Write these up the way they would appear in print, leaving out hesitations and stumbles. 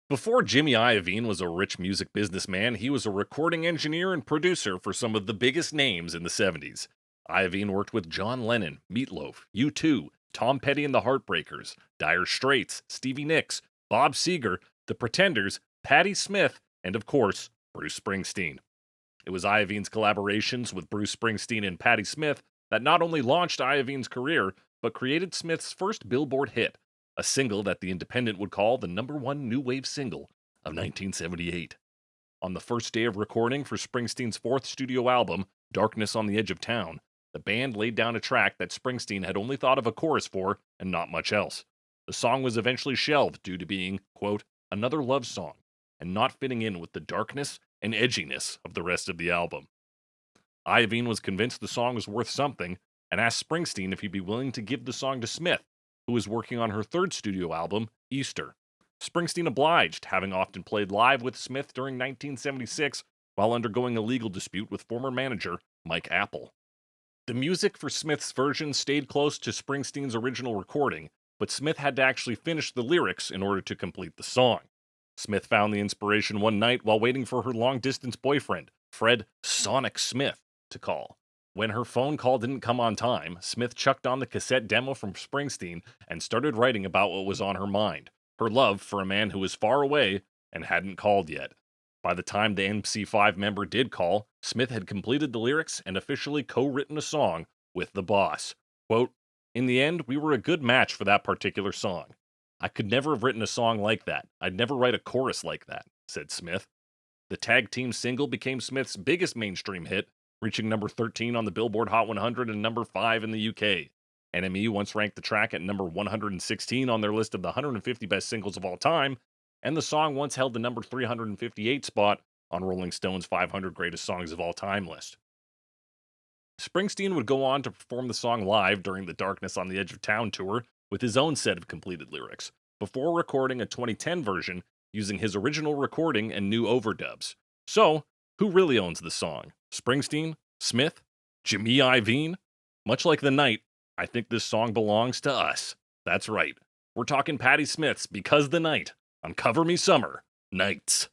Before Jimmy Iovine was a rich music businessman, he was a recording engineer and producer for some of the biggest names in the 70s. Iovine worked with John Lennon, Meatloaf, U2, Tom Petty and the Heartbreakers, Dire Straits, Stevie Nicks, Bob Seger, The Pretenders, Patti Smith, and of course, Bruce Springsteen. It was Iovine's collaborations with Bruce Springsteen and Patti Smith that not only launched Iovine's career, but created Smith's first Billboard hit, a single that The Independent would call the #1 new wave single of 1978. On the first day of recording for Springsteen's fourth studio album, Darkness on the Edge of Town, the band laid down a track that Springsteen had only thought of a chorus for and not much else. The song was eventually shelved due to being, quote, another love song, and not fitting in with the darkness and edginess of the rest of the album. Iovine was convinced the song was worth something and asked Springsteen if he'd be willing to give the song to Smith, who was working on her third studio album, Easter. Springsteen obliged, having often played live with Smith during 1976 while undergoing a legal dispute with former manager Mike Apple. The music for Smith's version stayed close to Springsteen's original recording, but Smith had to actually finish the lyrics in order to complete the song. Smith found the inspiration one night while waiting for her long-distance boyfriend, Fred Sonic Smith, to call. When her phone call didn't come on time, Smith chucked on the cassette demo from Springsteen and started writing about what was on her mind, her love for a man who was far away and hadn't called yet. By the time the MC5 member did call, Smith had completed the lyrics and officially co-written a song with the boss. Quote, in the end, we were a good match for that particular song. I could never have written a song like that. I'd never write a chorus like that, said Smith. The tag team single became Smith's biggest mainstream hit, reaching number 13 on the Billboard Hot 100 and number 5 in the UK. NME once ranked the track at number 116 on their list of the 150 best singles of all time, and the song once held the number 358 spot on Rolling Stone's 500 Greatest Songs of All Time list. Springsteen would go on to perform the song live during the Darkness on the Edge of Town tour with his own set of completed lyrics, before recording a 2010 version using his original recording and new overdubs. So, who really owns the song? Springsteen? Smith? Jimmy Iovine? Much like The Night, I think this song belongs to us. That's right. We're talking Patti Smith's Because the Night on Cover Me Summer Nights.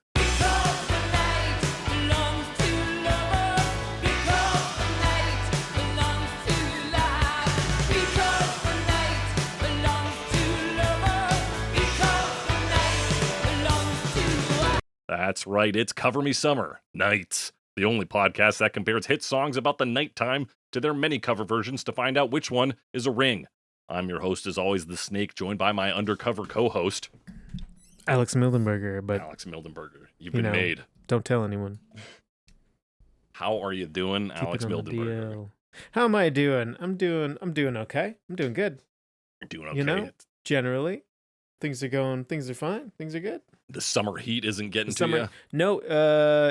That's right, it's Cover Me Summer Nights, the only podcast that compares hit songs about the nighttime to their many cover versions to find out which one is a ring. I'm your host, as always, The Snake, joined by my undercover co-host, Alex Mildenberger, but Alex Mildenberger. You've been made. Don't tell anyone. How are you doing, Keep Alex it on the Mildenberger? DL. How am I doing? I'm doing okay. I'm doing good. You're doing okay. You know, generally, things are fine. Things are good. The summer heat isn't getting to you? No,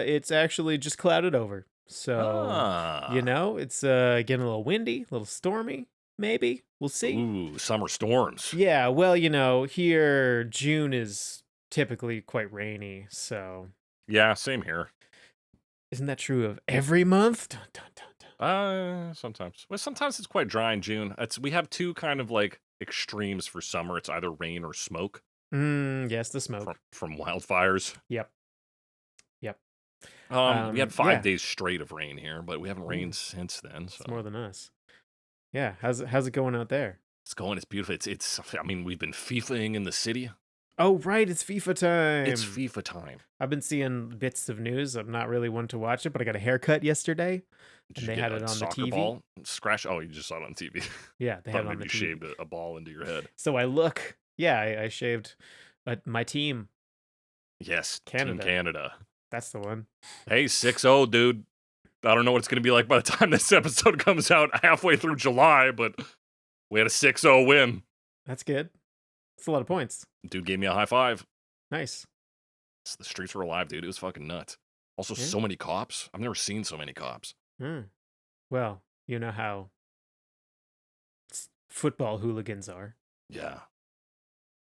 it's actually just clouded over. So, it's getting a little windy, a little stormy, maybe. We'll see. Ooh, summer storms. Yeah, well, here, June is typically quite rainy, so. Yeah, same here. Isn't that true of every month? Dun, dun, dun, dun. Sometimes. Well, sometimes it's quite dry in June. We have two kind of like extremes for summer. It's either rain or smoke. Yes, the smoke. From wildfires. Yep. We had 5 days straight of rain here, but we haven't rained since then. So it's more than us. Yeah, how's it going out there? It's beautiful. It's. I mean, we've been FIFAing in the city. Oh, right, it's FIFA time. It's FIFA time. I've been seeing bits of news. I'm not really one to watch it, but I got a haircut yesterday, and they had it on the TV. Ball? Scratch. Oh, you just saw it on TV. Yeah, they had it on the you TV. Shaved a ball into your head. So I look. Yeah, I shaved my team. Yes, Canada. Team Canada. That's the one. Hey, 6-0, dude. I don't know what it's going to be like by the time this episode comes out halfway through July, but we had a 6-0 win. That's good. That's a lot of points. Dude gave me a high five. Nice. The streets were alive, dude. It was fucking nuts. Also, so many cops. I've never seen so many cops. Well, you know how football hooligans are. Yeah.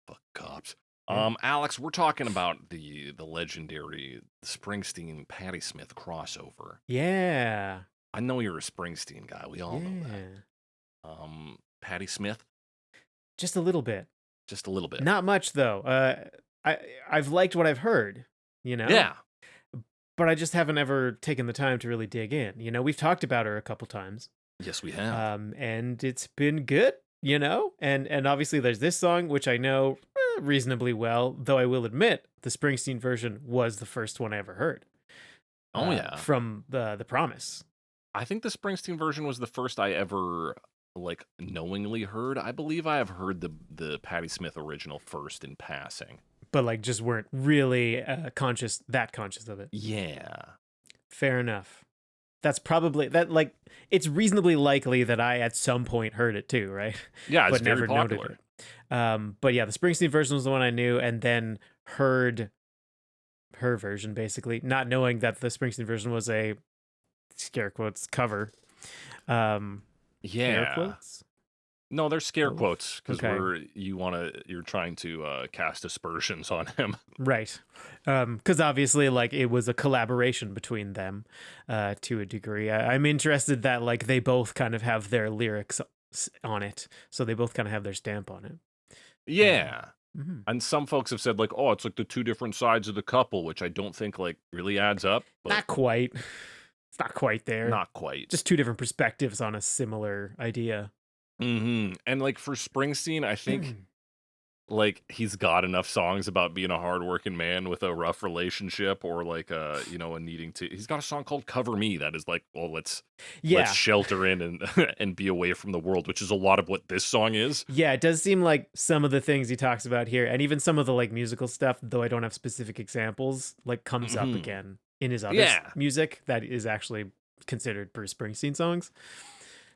Fuck cops. Alex, we're talking about the legendary Springsteen Patti Smith crossover. Yeah. I know you're a Springsteen guy. We all know that. Patti Smith? Just a little bit. Just a little bit. Not much though. I've liked what I've heard, you know, Yeah. but I just haven't ever taken the time to really dig in. We've talked about her a couple times, Yes, we have. and it's been good, and obviously there's this song which I know reasonably well, though I will admit the Springsteen version was the first one I ever heard Oh yeah. from the Promise. I think the Springsteen version was the first I ever like knowingly heard. I believe I have heard the Patti Smith original first in passing. But like just weren't really conscious of it. Yeah. Fair enough. That's probably that like it's reasonably likely that I at some point heard it too, right? Yeah, it's But very never noted popular. it. But yeah, the Springsteen version was the one I knew, and then heard her version basically, not knowing that the Springsteen version was a scare quotes cover. Air Yeah. quotes. No, they're scare Oh, quotes because okay. you're trying to cast aspersions on him. Right. Because obviously, like, it was a collaboration between them to a degree. I'm interested that, like, they both kind of have their lyrics on it. So they both kind of have their stamp on it. Yeah. Mhm. And some folks have said like, oh, it's like the two different sides of the couple, which I don't think like really adds up. But Not quite. It's not quite there. not quite. Just two different perspectives on a similar idea. And like for Springsteen, I think like he's got enough songs about being a hardworking man with a rough relationship or like a needing to. He's got a song called "Cover Me" that is like, well, let's Yeah. shelter in and and be away from the world, which is a lot of what this song is. Yeah, it does seem like some of the things he talks about here, and even some of the like musical stuff, though I don't have specific examples, like comes up Mhm. again in his other Yeah. music that is actually considered Bruce Springsteen songs.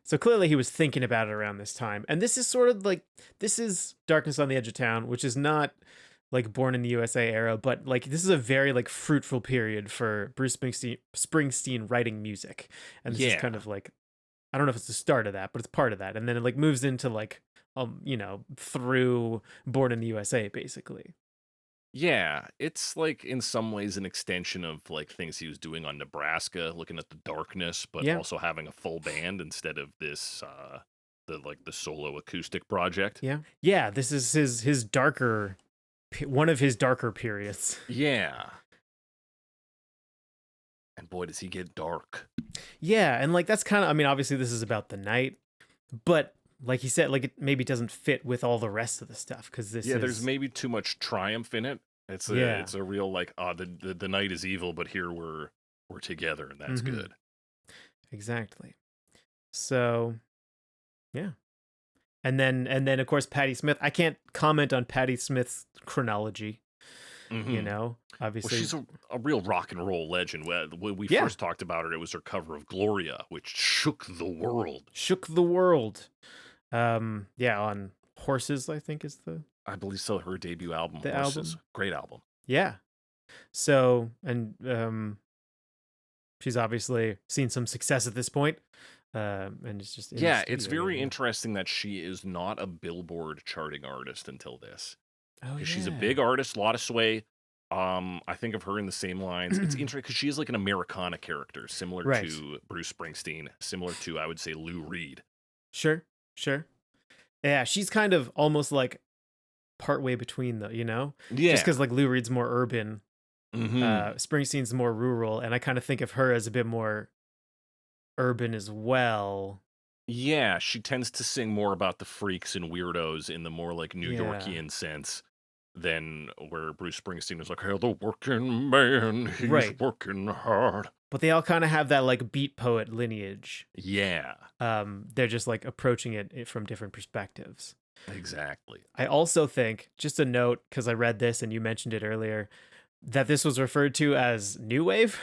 So clearly he was thinking about it around this time. And this is sort of like this is Darkness on the Edge of Town, which is not like Born in the USA era, but like this is a very like fruitful period for Bruce Springsteen writing music. And this is kind Yeah. of like I don't know if it's the start of that, but it's part of that. And then it like moves into like through Born in the USA basically. Yeah, it's like in some ways an extension of like things he was doing on Nebraska, looking at the darkness, but Yeah. also having a full band instead of this the solo acoustic project. Yeah. Yeah, this is his darker one of his darker periods. Yeah. And boy, does he get dark. Yeah, and like that's kind of I mean obviously this is about the night, but like he said like it maybe doesn't fit with all the rest of the stuff cuz this Yeah, there's is maybe too much triumph in it. yeah. It's a real like the night is evil, but here we're together and that's Mhm. good. Exactly. So, yeah. And then of course Patti Smith. I can't comment on Patti Smith's chronology, Mhm. Well, Obviously. she's a real rock and roll legend. When we Yeah. first talked about her, it was her cover of Gloria, which shook the world. Shook the world. Yeah, on Horses, I think is I believe so. Her debut album, the Horses, album. great album. Yeah. So, and she's obviously seen some success at this point. And it's just in the Yeah, it's studio, very interesting that she is not a Billboard charting artist until this, Oh because she's a yeah. big artist, a lot of sway. I think of her in the same lines. It's interesting because she is like an Americana character, similar Right. to Bruce Springsteen, similar to I would say Lou Reed. Sure. Yeah, she's kind of almost like partway between the, just Yeah. because like Lou Reed's more urban, Hmm. Springsteen's more rural, and I kind of think of her as a bit more urban as well. Yeah, she tends to sing more about the freaks and weirdos in the more like New Yeah. Yorkian sense than where Bruce Springsteen is like, hey, the working man, he's Right. working hard. But they all kind of have that like beat poet lineage. Yeah, They're just like approaching it from different perspectives. exactly. I also think, just a note, because I read this and you mentioned it earlier, that this was referred to as New Wave.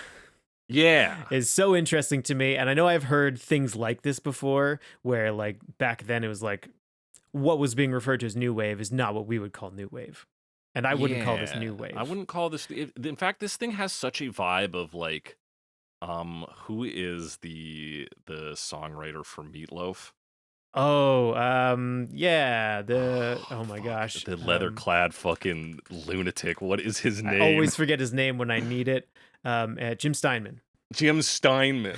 Yeah. Is so interesting to me. And I know I've heard things like this before, where like back then it was like what was being referred to as New Wave is not what we would call New Wave. And I wouldn't call this New Wave. I wouldn't call this. In fact, this thing has such a vibe of like, who is the songwriter for Meatloaf? Oh, yeah. Oh my Fuck, gosh. the leather-clad fucking lunatic. What is his name? I always forget his name when I need it. Jim Steinman. Jim Steinman.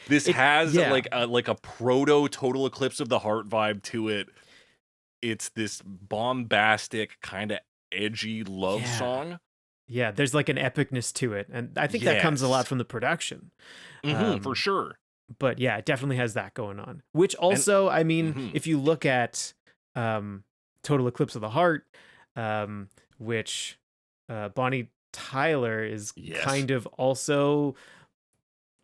This has like a proto Total Eclipse of the Heart vibe to it. It's this bombastic kind of edgy love Yeah. song. Yeah, there's like an epicness to it, and I think that comes a lot Yes. from the production. For Um, sure. but yeah, it definitely has that going on. Which And also, I mean, mhm, if you look at um, Total Eclipse of the Heart, um, which Bonnie Tyler is yes. kind of also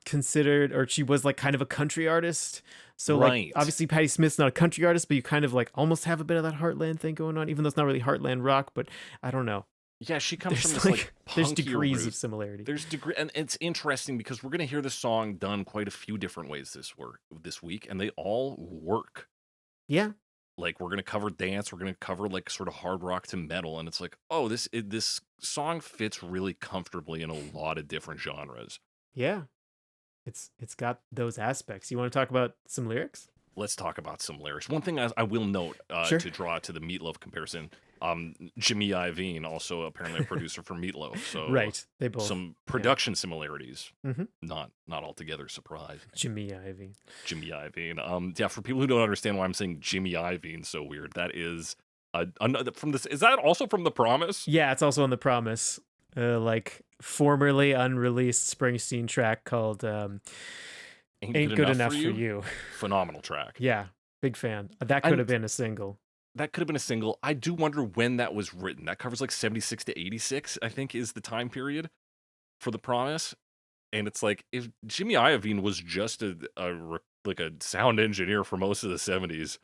considered, or she was like kind of a country artist. So like Right. obviously Patti Smith's not a country artist, but you kind of like almost have a bit of that Heartland thing going on, even though it's not really Heartland rock. But I don't know. Yeah, she comes from There's this like there's punkier degrees of root. similarity. There's degree, and it's interesting because we're gonna hear this song done quite a few different ways this week, and they all work. Yeah. Like we're gonna cover dance, we're gonna cover like sort of hard rock to metal, and it's like, oh, this song fits really comfortably in a lot of different genres. Yeah. It's got those aspects. You want to talk about some lyrics? Let's talk about some lyrics. One thing I will note Sure. to draw to the Meatloaf comparison, Jimmy Iovine, also apparently a producer for Meatloaf, so Right. They both. some Yeah. production similarities. Mm-hmm. Not altogether surprised. Jimmy Iovine. Jimmy Iovine. Yeah, for people who don't understand why I'm saying Jimmy Iovine so weird, that is another from this. Is that also from The Promise? Yeah, it's also on The Promise. Like formerly unreleased Springsteen track called Ain't Good Enough for You. Phenomenal track. Yeah, big fan. That could And have been a single. that could have been a single. I do wonder when that was written. That covers like 76 to 86, I think, is the time period for The Promise. And it's like if Jimmy Iovine was just like a sound engineer for most of the 70s,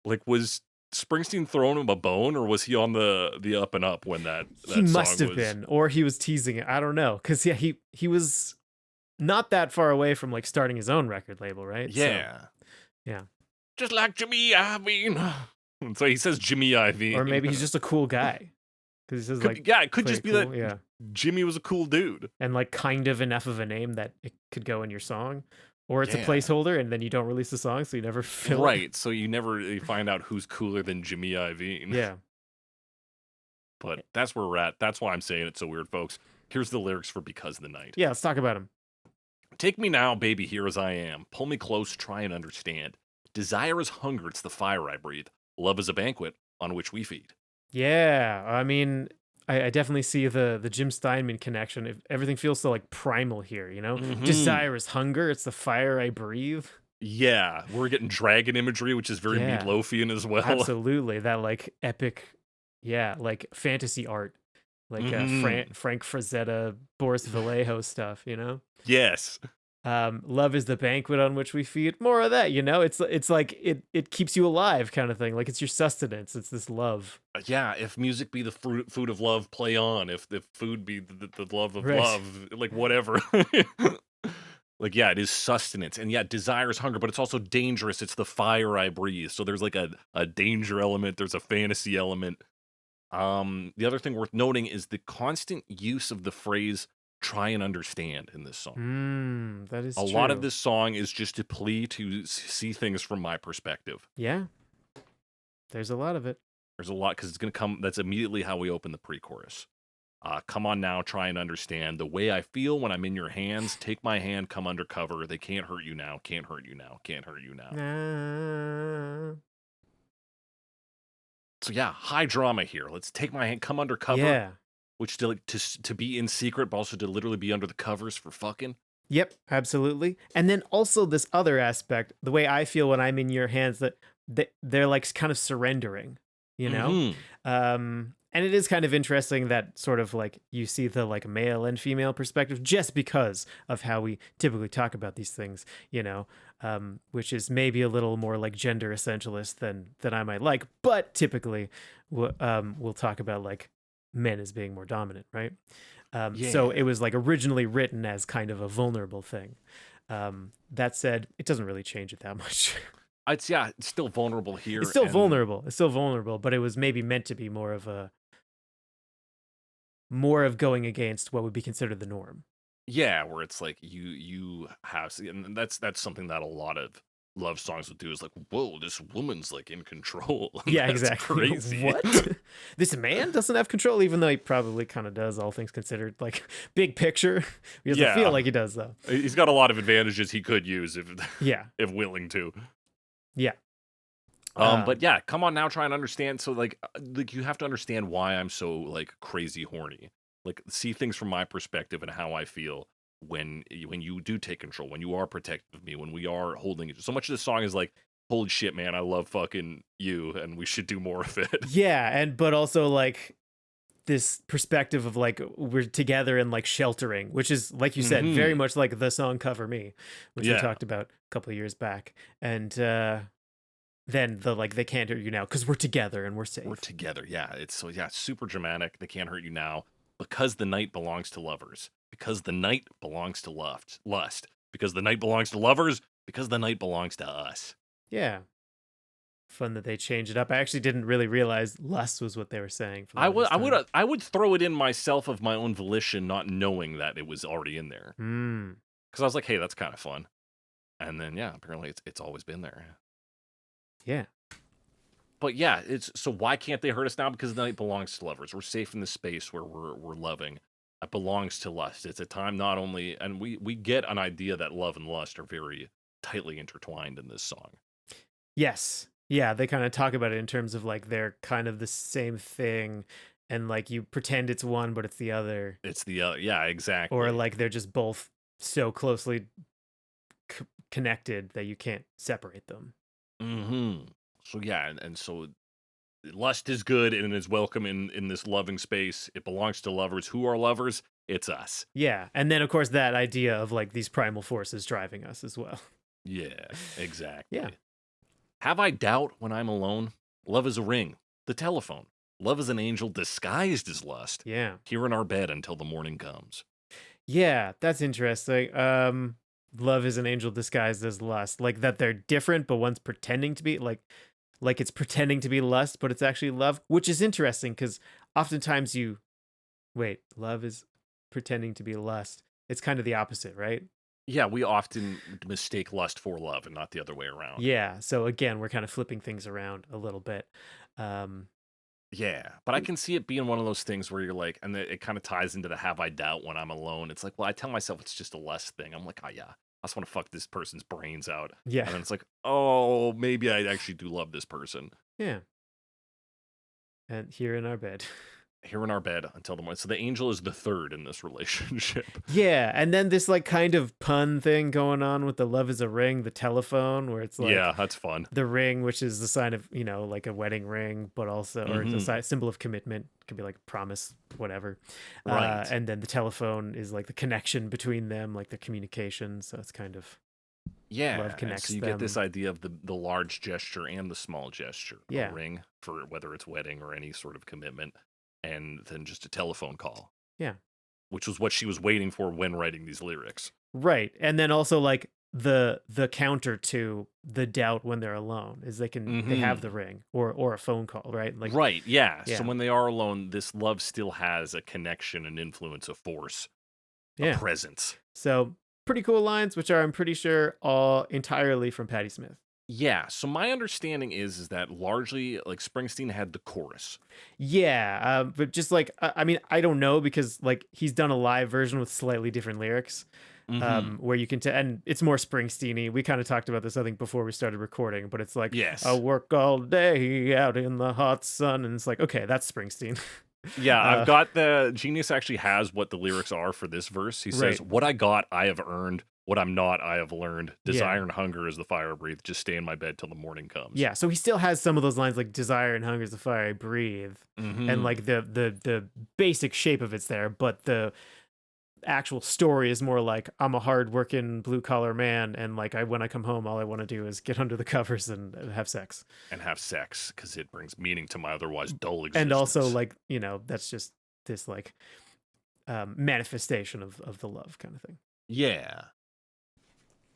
like was Springsteen throwing him a bone, or was he on the up and up when He that must song have was? been, or he was teasing it. I don't know, because yeah, he was not that far away from like starting his own record label, right? So, Yeah, yeah. just like Jimmy Iovine. So he says Jimmy Iovine, Or maybe he's just a cool guy, because he says could like yeah, it could play just it be cool. that Yeah, Jimmy was a cool dude. and like kind of enough of a name that it could go in your song, or it's a Yeah, placeholder, and then you don't release the song, so you never fill it. right. So you never really find out who's cooler than Jimmy Iovine. Yeah. But that's where we're at. That's why I'm saying it's so weird, folks. Here's the lyrics for Because of the Night. Yeah, let's talk about him. Take me now, baby, here as I am. Pull me close, try and understand. Desire is hunger, it's the fire I breathe. Love is a banquet on which we feed. Yeah, I mean, I definitely see the Jim Steinman connection. If everything feels so like primal here, you know? Mm-hmm. Desire is hunger, it's the fire I breathe. Yeah, we're getting dragon imagery, which is very Yeah, Meatloafian as well. absolutely. That like epic, yeah, like fantasy art, like Mm-hmm. Frank Frazetta, Boris Vallejo stuff, you know? Yes. Love is the banquet on which we feed. More of that, you know? It's like it keeps you alive kind of thing. Like it's your sustenance. It's this love. Yeah, if music be the food of love, play on. If food be the love of Right. love, like whatever. Like, yeah, it is sustenance. And yeah, desire is hunger, but it's also dangerous. It's the fire I breathe. So there's like a danger element, there's a fantasy element. The other thing worth noting is the constant use of the phrase try and understand in this song. That is A lot of true. this song is just a plea to see things from my perspective. Yeah, there's a lot of it. There's a lot because it's going to come. That's immediately how we open the pre chorus. Come on now, try and understand the way I feel when I'm in your hands. Take my hand, come undercover. They can't hurt you now, can't hurt you now, can't hurt you now. Nah. So yeah, high drama here. Let's take my hand, come undercover, Yeah. which to be in secret, but also to literally be under the covers for fucking. Yep, absolutely. And then also this other aspect, the way I feel when I'm in your hands, that they're like kind of surrendering, you know? Mm-hmm. And it is kind of interesting that sort of like you see the like male and female perspective just because of how we typically talk about these things, you know, which is maybe a little more like gender essentialist than I might like, but typically we'll talk about like men as being more dominant, right? So it Yeah. was like originally written as kind of a vulnerable thing. That said, it doesn't really change it that much. It's still vulnerable here, It's still and vulnerable. It's still vulnerable, but it was maybe meant to be more of going against what would be considered the norm. yeah, where it's like you have, and that's something that a lot of love songs would do is like, whoa, this woman's like in control. Yeah, That's exactly. crazy. What? This man doesn't have control, even though he probably kind of does, all things considered. Like big picture, he doesn't feel Yeah, like he does, though. he's got a lot of advantages he could use if Yeah, if willing to. yeah. But Um, yeah, come on now, try and understand. So like you have to understand why I'm so like crazy horny. Like see things from my perspective and how I feel when you do take control, when you are protective of me, when we are holding it. So much of this song is like, holy shit, man, I love fucking you, and we should do more of it. yeah, and but also like this perspective of like we're together and like sheltering, which is like you said, very Hmm. much like the song "Cover Me," which we Yeah, talked about a couple of years back, and then the like they can't hurt you now because we're together and we're we're safe. together. Yeah, it's so yeah, super dramatic. They can't hurt you now because the night belongs to lovers. Because the night belongs to lust. Because the night belongs to lovers. Because the night belongs to us. Yeah, fun that they changed it up. I actually didn't really realize "lust" was what they were saying for the I would longest I would time. uh, I would throw it in myself of my own volition, not knowing that it was already in there. Hmm. Because I was like, hey, that's kind of fun. And then yeah, apparently it's always been there. Yeah. But yeah, it's so why can't they hurt us now? Because the night belongs to lovers. We're safe in the space where we're loving. It belongs to lust. It's a time not only, and we get an idea that love and lust are very tightly intertwined in this song. Yes. Yeah, they kind of talk about it in terms of like they're kind of the same thing, and like you pretend it's one but it's the other, It's the yeah, or exactly. like they're just both so closely connected that you can't separate them. Hmm. So yeah, and so lust is good and is welcome in this loving space. It belongs to lovers. Who are lovers? It's us. Yeah, and then of course that idea of like these primal forces driving us as well. Yeah, Yeah. exactly. Have I doubt when I'm alone? Love is a ring, the telephone. Love is an angel disguised as lust. Yeah. Here in our bed until the morning comes. Yeah, that's interesting. Love is an angel disguised as lust. Like that they're different, but one's pretending to be like it's pretending to be lust, but it's actually love, which is interesting because oftentimes you wait, love is pretending to be lust. It's kind of the opposite, right? Yeah, we often mistake lust for love and not the other way around. Yeah. So again, we're kind of flipping things around a little bit. Um, Yeah, but I can see it being one of those things where you're like, and it kind of ties into the have I doubt when I'm alone. It's like, well, I tell myself it's just a lust thing. I'm like, oh yeah, I just want to fuck this person's brains out. yeah. And then it's like, oh, maybe I actually do love this person. Yeah. And here in our bed. Here in our bed until the morning. So the angel is the third in this relationship. Yeah, and then this like kind of pun thing going on with the love is a ring, the telephone, where it's like Yeah, that's fun. the ring, which is the sign of, like a wedding ring, but also, or the Hmm. symbol of commitment, could be like promise, whatever. Right. And then the telephone is like the connection between them, like the communication. So it's kind of love Yeah, and so connects you get this them. idea of the large gesture and the small gesture, a Yeah, ring for whether it's wedding or any sort of commitment, and then just a telephone call, yeah. which was what she was waiting for when writing these lyrics. Right. And then also like the counter to the doubt when they're alone is they have the Hmm. ring or a phone call, right? Like, Right, yeah. So yeah. when they are alone, this love still has a connection, an influence, a force, a Yeah. presence. So pretty cool lines, which are I'm pretty sure all entirely from Patti Smith. Yeah, so my understanding is that largely like Springsteen had the chorus. Yeah, but just like I mean, I don't know because like he's done a live version with slightly different lyrics, Hmm. where you can and it's more Springsteen-y. We kind of talked about this I think before we started recording, but it's like I Yes. work all day out in the hot sun, and it's like okay, that's Springsteen. Yeah, I've uh, got the Genius actually has what the lyrics are for this verse. He says, right, "What I got, I have earned. What I'm not, I have learned. yeah, Desire and hunger is the fire I breathe. Just stay in my bed till the morning comes." yeah. So he still has some of those lines like "desire and hunger is the fire I breathe," and Hmm. like the basic shape of it's there, but the actual story is more like I'm a hard-working blue-collar man, and like when I come home, all I want to do is get under the covers and have sex, And have sex because it brings meaning to my otherwise dull and also existence. like that's just this like manifestation of the love kind of thing. Yeah.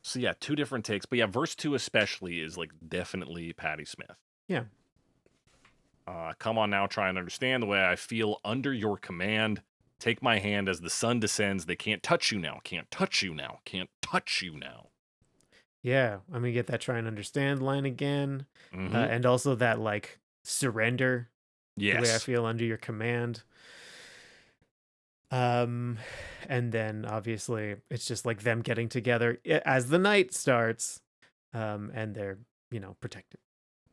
So yeah, two different takes, but yeah, verse two especially is like definitely Patti Smith. Yeah, Come on now, try and understand the way I feel under your command. Take my hand as the sun descends. They can't touch you now. Can't touch you now. Can't touch you now. yeah. I'm gonna get that try and understand line again, Hmm. and also that like surrender the way I Yes. feel under your command. Um, and then obviously it's just like them getting together as the night starts, and they're protected.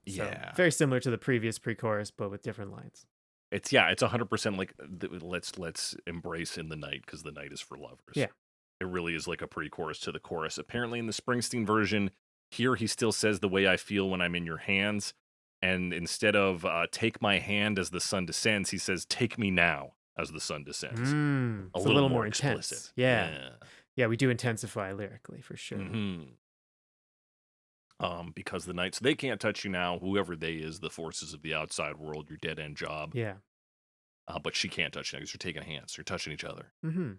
So Yeah. very similar to the previous pre-chorus, but with different lines. It's 100% like let's embrace in the night because the night is for lovers. Yeah. It really is like a pre-chorus to the chorus. Apparently in the Springsteen version, here he still says the way I feel when I'm in your hands, and instead of take my hand as the sun descends, he says take me now as the sun descends. A It's a little little more more explicit. intense. Yeah. Yeah. Yeah, we do intensify lyrically for sure. hmm because the night, so they can't touch you now. Whoever they is, the forces of the outside world, your dead end job. Yeah. But she can't touch you because you're taking hands. You're touching each other. Mm-hmm.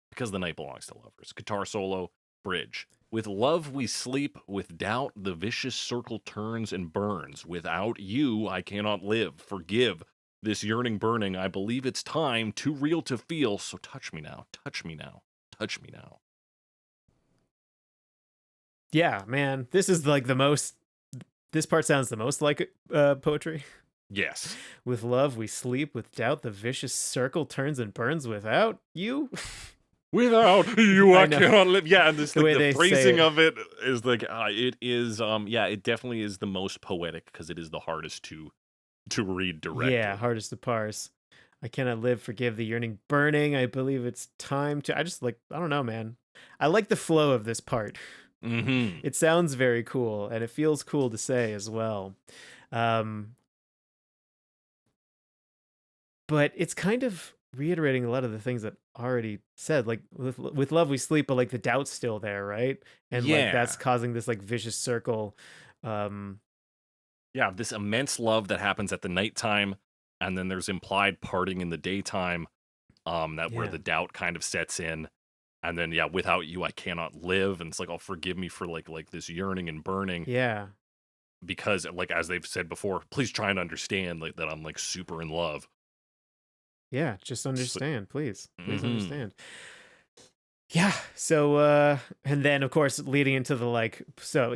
Because the night belongs to lovers. Guitar solo, bridge. With love we sleep, with doubt the vicious circle turns and burns. Without you I cannot live. Forgive this yearning burning. I believe it's time, too real to feel. So touch me now, touch me now, touch me now. Yeah, man. This is like the most. This part sounds the most like poetry. Yes. With love we sleep, with doubt the vicious circle turns and burns. Without you, Without you, I I know. cannot live. Yeah, and this The way like they the say phrasing it. of it is like it is yeah, it definitely is the most poetic because it is the hardest to read directly. Yeah, hardest to parse. I cannot live, forgive the yearning burning. I believe it's time to. I just like, I don't know, man. I like the flow of this part. Mm-hmm. It sounds very cool, and it feels cool to say as well. But it's kind of reiterating a lot of the things that already said. Like with love we sleep, but like the doubt's still there, right? And like that's Yeah. causing this like vicious circle. Yeah, this immense love that happens at the nighttime, and then there's implied parting in the daytime, that where Yeah. the doubt kind of sets in. And then without you I cannot live. And it's like, oh, forgive me for like this yearning and burning. Yeah. Because like as they've said before, please try and understand like that I'm like super in love. Yeah, just So, understand, please. Please mm-hmm. understand. Yeah. So and then of course leading into the like, so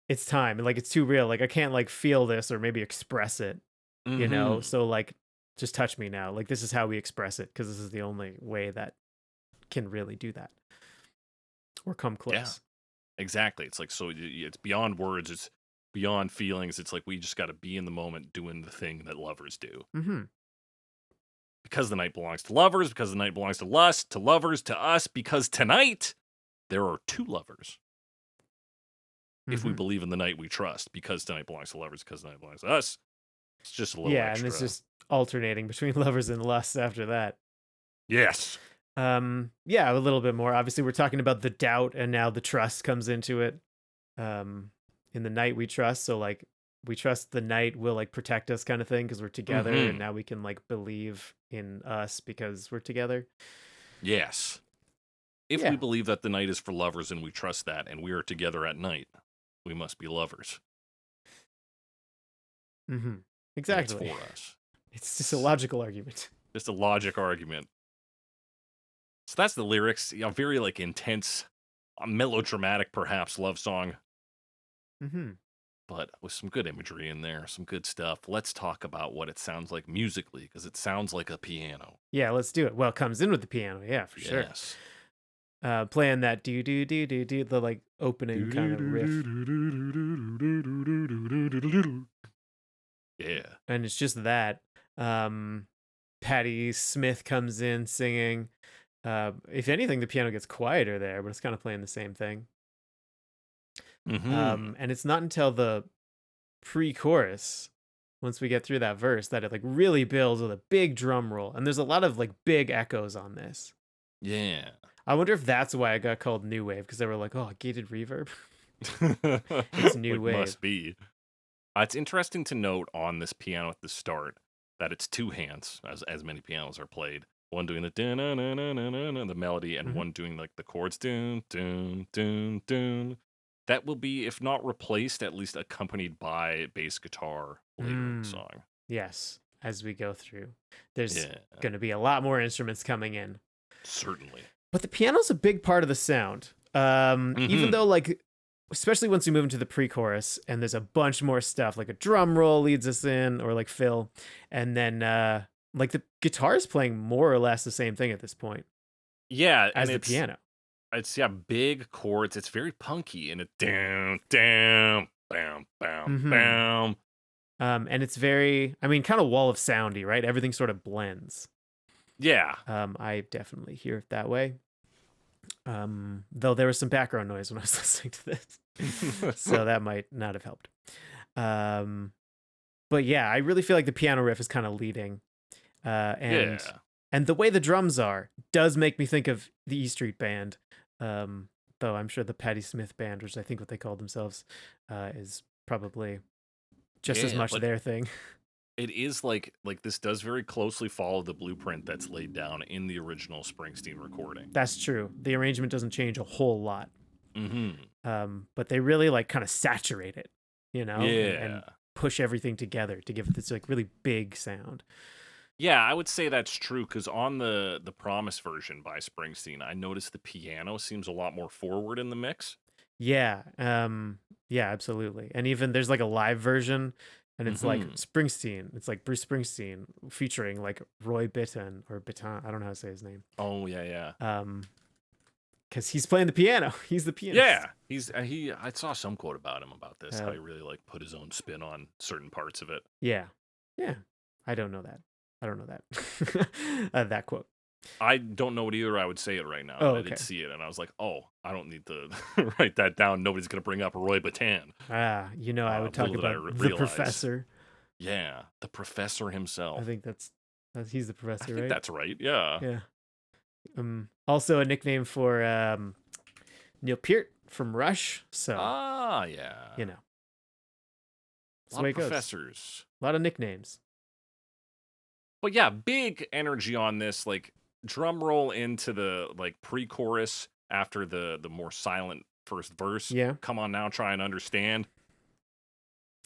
it's time, and like it's too real. Like I can't like feel this or maybe express it, Mm-hmm. So like just touch me now. Like this is how we express it, because this is the only way that can really do that or come close. Yeah, exactly. It's like, so it's beyond words, it's beyond feelings. It's like we just got to be in the moment doing the thing that lovers do. Mm-hmm. Because the night belongs to lovers, because the night belongs to lust, to lovers, to us, because tonight there are two lovers. If we Mm-hmm. believe in the night we trust, because tonight belongs to lovers, because tonight belongs to us. It's just a little Yeah, extra. and it's just alternating between lovers and lusts after that. Yes. Yeah, a little bit more. Obviously, we're talking about the doubt, and now the trust comes into it. In the night we trust, so like we trust the night will like protect us, kind of thing, because we're together, and now we can like believe in us because we're together. Yes. If Yeah. we believe that the night is for lovers and we trust that, and we are together at night, we must be lovers. Mm-hmm. And Exactly. it's for us. It's just a logical argument. Just a logic argument. So that's the lyrics. Very like intense, melodramatic, perhaps love song, Mm-hmm. but with some good imagery in there, some good stuff. Let's talk about what it sounds like musically, because it sounds like a piano. Yeah, let's do it. Well, it comes in with the piano, yeah, for sure. Yes. Playing that do the like opening kind of riff, Yeah. and it's just that. Patti Smith comes in singing. If anything, the piano gets quieter there, but it's kind of playing the same thing. Mm-hmm. And it's not until the pre-chorus, once we get through that verse, that it like really builds with a big drum roll, and there's a lot of like big echoes on this. Yeah. I wonder if that's why it got called new wave, because they were like, oh, gated reverb. It's new wave. Must be. It's interesting to note on this piano at the start that it's two hands, as many pianos are played. One doing the the melody, and one doing like the chords, dun dun dun dun. That will be, if not replaced, at least accompanied by bass guitar later in the song. Yes, as we go through, there's going to be a lot more instruments coming in. Certainly. But the piano's a big part of the sound. Even though, like, especially once we move into the pre-chorus, and there's a bunch more stuff, like a drum roll leads us in, or like fill, and then like the guitar is playing more or less the same thing at this point. Yeah, as and the piano. It's big chords. It's very punky, and it down down bam, bam, Mm-hmm. bam. And it's very, I mean, kind of wall of soundy, right? Everything sort of blends. Yeah. I definitely hear it that way. Though there was some background noise when I was listening to this, so that might not have helped. Um, but yeah, I really feel like the piano riff is kind of leading, uh, and Yeah. and the way the drums are does make me think of the E Street Band. Um, though I'm sure the Patti Smith Band, which I think what they call themselves, is probably just as Yeah, much but their thing. it is like this does very closely follow the blueprint that's laid down in the original Springsteen recording. That's true. The arrangement doesn't change a whole lot, Mhm. but they really like kind of saturate it, and Yeah. push everything together to give it this like really big sound. Yeah, I would say that's true because on the Promise version by Springsteen, I noticed the piano seems a lot more forward in the mix. Yeah, yeah, absolutely. And even there's like a live version, and it's like Mhm. Springsteen. It's like Bruce Springsteen featuring like Roy Bittan or Bittan. I don't know how to say his name. Oh, yeah, yeah. Um, because he's playing the piano. He's the pianist. Yeah, I saw some quote about him about this, how Uh, he really like put his own spin on certain parts of it. yeah, yeah. I don't know that. I don't know that. That quote. I don't know it either. I would say it right now, Oh, but I did okay. see it and I was like, "Oh, I don't need to write that down. Nobody's going to bring up Roy Battan." I would talk Little did I about the realize. professor. Yeah, the professor I himself. think that's he's the I professor, think right? that's right. Yeah. Yeah. Also a nickname for Neil Peart from Rush. So, Ah, yeah. you know, A that's the lot way of it goes. professors. A lot of nicknames. But yeah, big energy on this, like drum roll into the like pre-chorus after the more silent first verse. Yeah. Come on now, try and understand.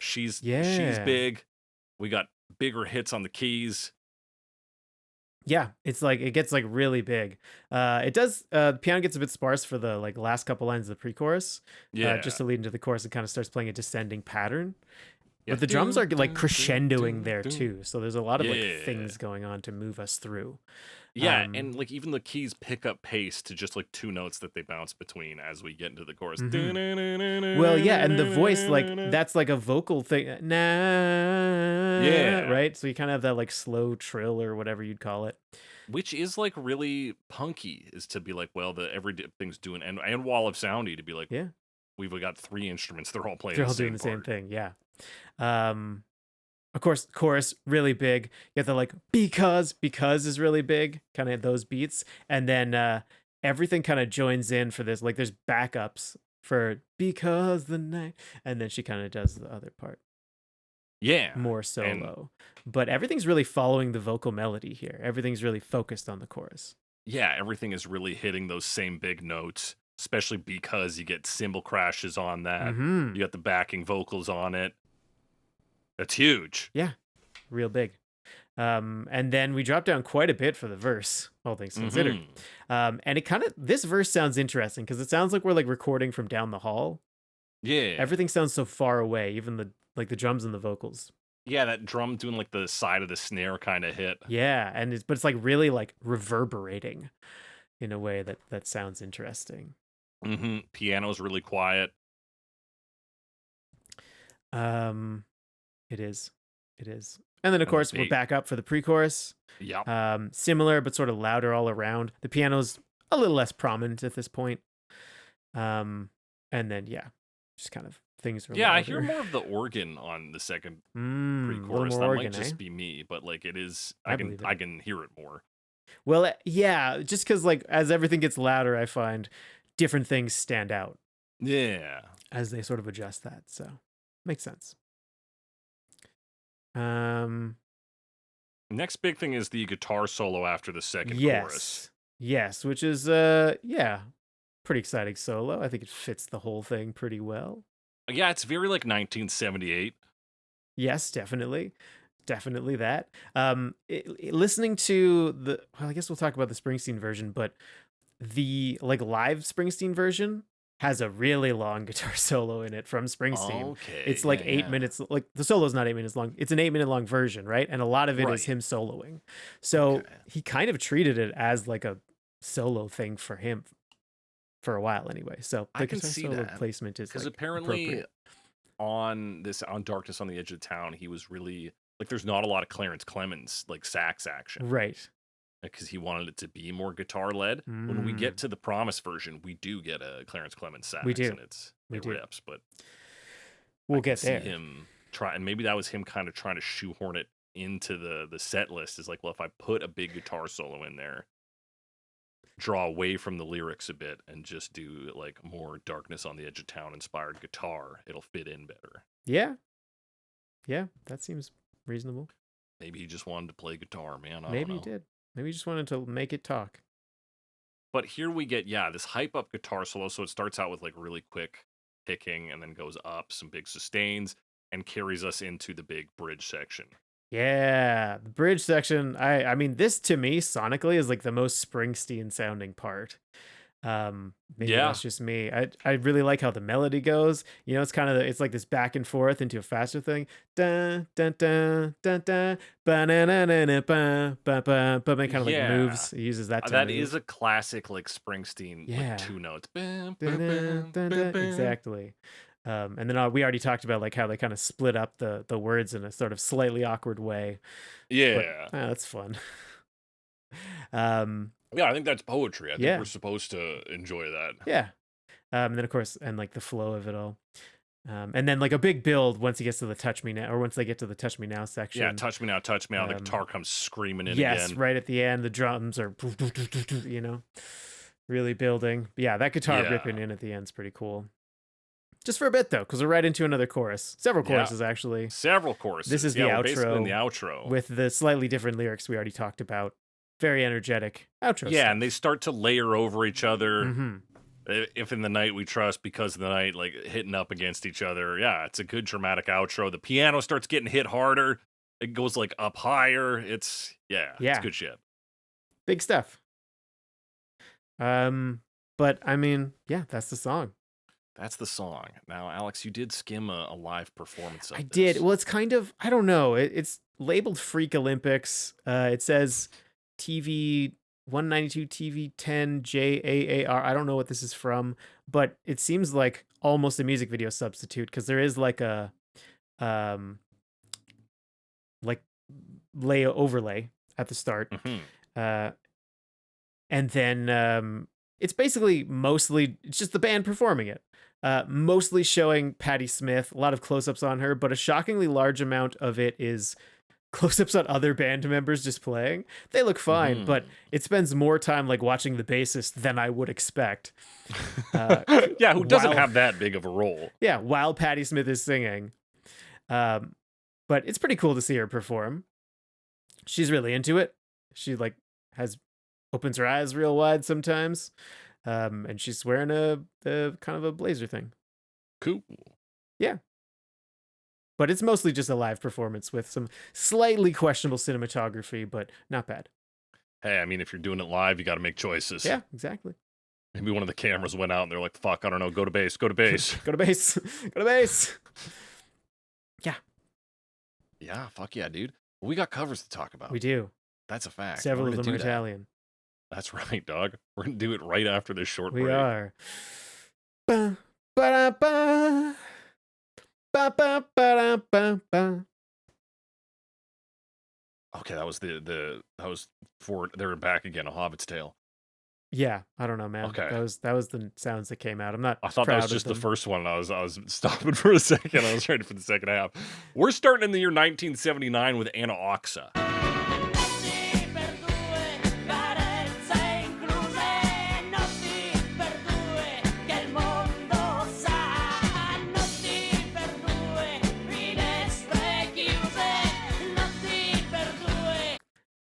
She's Yeah. big. We got bigger hits on the keys. Yeah. It's like it gets like really big. It does the piano gets a bit sparse for the like last couple lines of the pre-chorus. Just Yeah. to lead into the chorus, it kind of starts playing a descending pattern. Yeah. But the drums are Dun, like dun, dun, crescendoing dun, there dun. too. So there's a lot of like Yeah. things going on to move us through. Yeah, Um and like even the keys pick up pace to just like two notes that they bounce between as we get into the chorus. mhm. Well, yeah, and the voice, like Yeah. that's like a vocal thing, right? So you kind of have that like slow trill or whatever you'd call it. Which is like really punky, is to be like, well, the everything's doing, and Wall of Soundy to be like, Yeah, we've got three instruments, they're all playing they're the all doing same the same part. thing. Yeah. Um, of course, chorus really big. You have the like because is really big, kind of those beats, and then everything kind of joins in for this. Like there's backups for because the night, and then she kind of does the other part. Yeah, More and solo. But everything's really following the vocal melody here. Everything's really focused on the chorus. yeah, everything is really hitting those same big notes, especially because you get cymbal crashes on that. Mm-hmm. You got the backing vocals on it. That's huge. Yeah, real big. And then we drop down quite a bit for the verse, all things considered. Mm-hmm. And it kind of this verse sounds interesting because it sounds like we're like recording from down the hall. Yeah. Everything sounds so far away, even the drums and the vocals. Yeah, that drum doing like the side of the snare kind of hit. Yeah, and it's like really like reverberating in a way that sounds interesting. Mm-hmm. Piano's really quiet. Um, it is, it is. And then of And the course we're bait. back up for the pre-chorus. Yep. Similar but sort of louder all around. The piano's a little less prominent at this point. And then yeah, just kind of things are Yeah, I hear louder. more of the organ on the second A little pre-chorus. more That might organ, eh? just be me, but like it is, I believe it. I can hear it more. Well, yeah, just because like as everything gets louder, I find different things stand out Yeah. as they sort of adjust that. So makes sense. Um, Next big thing is the guitar solo after the second chorus. yes, which is yeah, pretty exciting solo. I think it fits the whole thing pretty well. Yeah, it's very like 1978. Yes, definitely. Definitely that. Listening to well, I guess we'll talk about the Springsteen version, but the like live Springsteen version has a really long guitar solo in it from Springsteen. Okay. It's like Yeah, 8 minutes. yeah. Like the solo's not 8 minutes long. It's an 8 minute long version, right? And a lot of it is Right. him soloing. So Okay. he kind of treated it as like a solo thing for him for a while anyway. So I the can guitar see solo that placement is because like apparently appropriate. on Darkness on the Edge of Town, he was really like there's not a lot of Clarence Clemens like sax action Right. because he wanted it to be more guitar led. When we get Mm, to the Promise version, we do get a Clarence Clemens we sax do. and We it do. rips, but I We'll can get see there. him try, and maybe that was him kind of trying to shoehorn it into the set list. Is like, well, if I put a big guitar solo in there, draw away from the lyrics a bit, and just do like more Darkness on the Edge of Town inspired guitar, it'll fit in better. Yeah. Yeah, that seems reasonable. Maybe he just wanted to play guitar, man. I Maybe don't he know. did. Maybe he just wanted to make it talk. But here we get, this hype up guitar solo. So it starts out with like really quick picking and then goes up, some big sustains, and carries us into the big bridge section. Yeah, the bridge section. I mean, this to me sonically is like the most Springsteen sounding part. Maybe Yeah. that's just me. I really like how the melody goes. You know, it's kind of it's like this back and forth into a faster thing. Dun dun dun dun dun ba na na na na ba ba ba ba. It kind of like Yeah. moves. He uses that to That move. is a classic like Springsteen Yeah. like two notes. Dun, dun, dun, dun. Exactly. And then we already talked about like how they kind of split up the words in a sort of slightly awkward way. Yeah. But, that's fun. Yeah, I think that's poetry. I think Yeah. we're supposed to enjoy that. Yeah. And then of course, and like the flow of it all. And then like a big build once he gets to the Touch Me Now, or once they get to the Touch Me Now section. Yeah, touch me now. The guitar comes screaming in Yes, again. right at the end, the drums are, you know, really building. But yeah, that guitar ripping in at the end's pretty cool. Just for a bit though, because we're right into another chorus. Several choruses actually. Several choruses. This is the we're basically in outro the outro with the slightly different lyrics we already talked about. Very energetic outro. Yeah, stuff. and they start to layer over each other. Mm-hmm. If in the night we trust, because of the night, like hitting up against each other. Yeah, it's a good dramatic outro. The piano starts getting hit harder. It goes like up higher. It's good shit. Big stuff. But I mean, yeah, that's the song. That's the song. Now, Alex, you did skim a live performance of I this. did. Well, it's kind of, I don't know. It's labeled Freak Olympics. It says TV 192 TV 10 JAAR. I don't know what this is from, but it seems like almost a music video substitute because there is like a like overlay at the start. Mm-hmm. And then it's basically it's just the band performing it. Mostly showing Patti Smith, a lot of close-ups on her, but a shockingly large amount of it is close-ups on other band members just playing. They look fine, but it spends more time like watching the bassist than I would expect. Yeah, who doesn't have that big of a role? Yeah, while Patti Smith is singing. But it's pretty cool to see her perform. She's really into it. She like opens her eyes real wide sometimes. And she's wearing a kind of a blazer thing. Cool. Yeah. But it's mostly just a live performance with some slightly questionable cinematography, but not bad. Hey, I mean, if you're doing it live, you got to make choices. Yeah, exactly. Maybe one of the cameras went out and they're like, fuck, I don't know, go to base. Go to base. Go to base. Yeah. Yeah, fuck yeah, dude. We got covers to talk about. We do. That's a fact. Several of them are Italian. That's right, dog. We're going to do it right after this short break. We are. Ba, ba, ba. Ba, ba, ba, ba, ba. Okay, that was that was for they're back again, A Hobbit's Tale. Yeah, I don't know, man. Okay. That was the sounds that came out. I'm not. I thought proud that was just of the first one. I was stopping for a second. I was ready for the second half. We're starting in the year 1979 with Anna Oxa.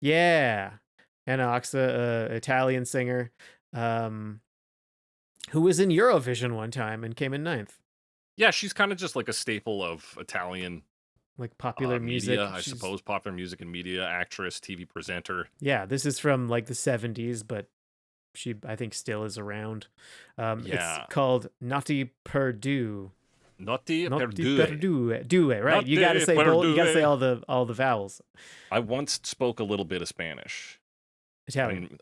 Yeah. Anna Oxa, Italian singer, who was in Eurovision one time and came in 9th. Yeah, she's kind of just like a staple of Italian like popular music. Media, I suppose popular music and media actress, TV presenter. Yeah, this is from like the 70s, but she I think still is around. It's called Notti per due. Notti per due, right? Notti you got to say you got to say all the vowels. I once spoke a little bit of Spanish. Italian.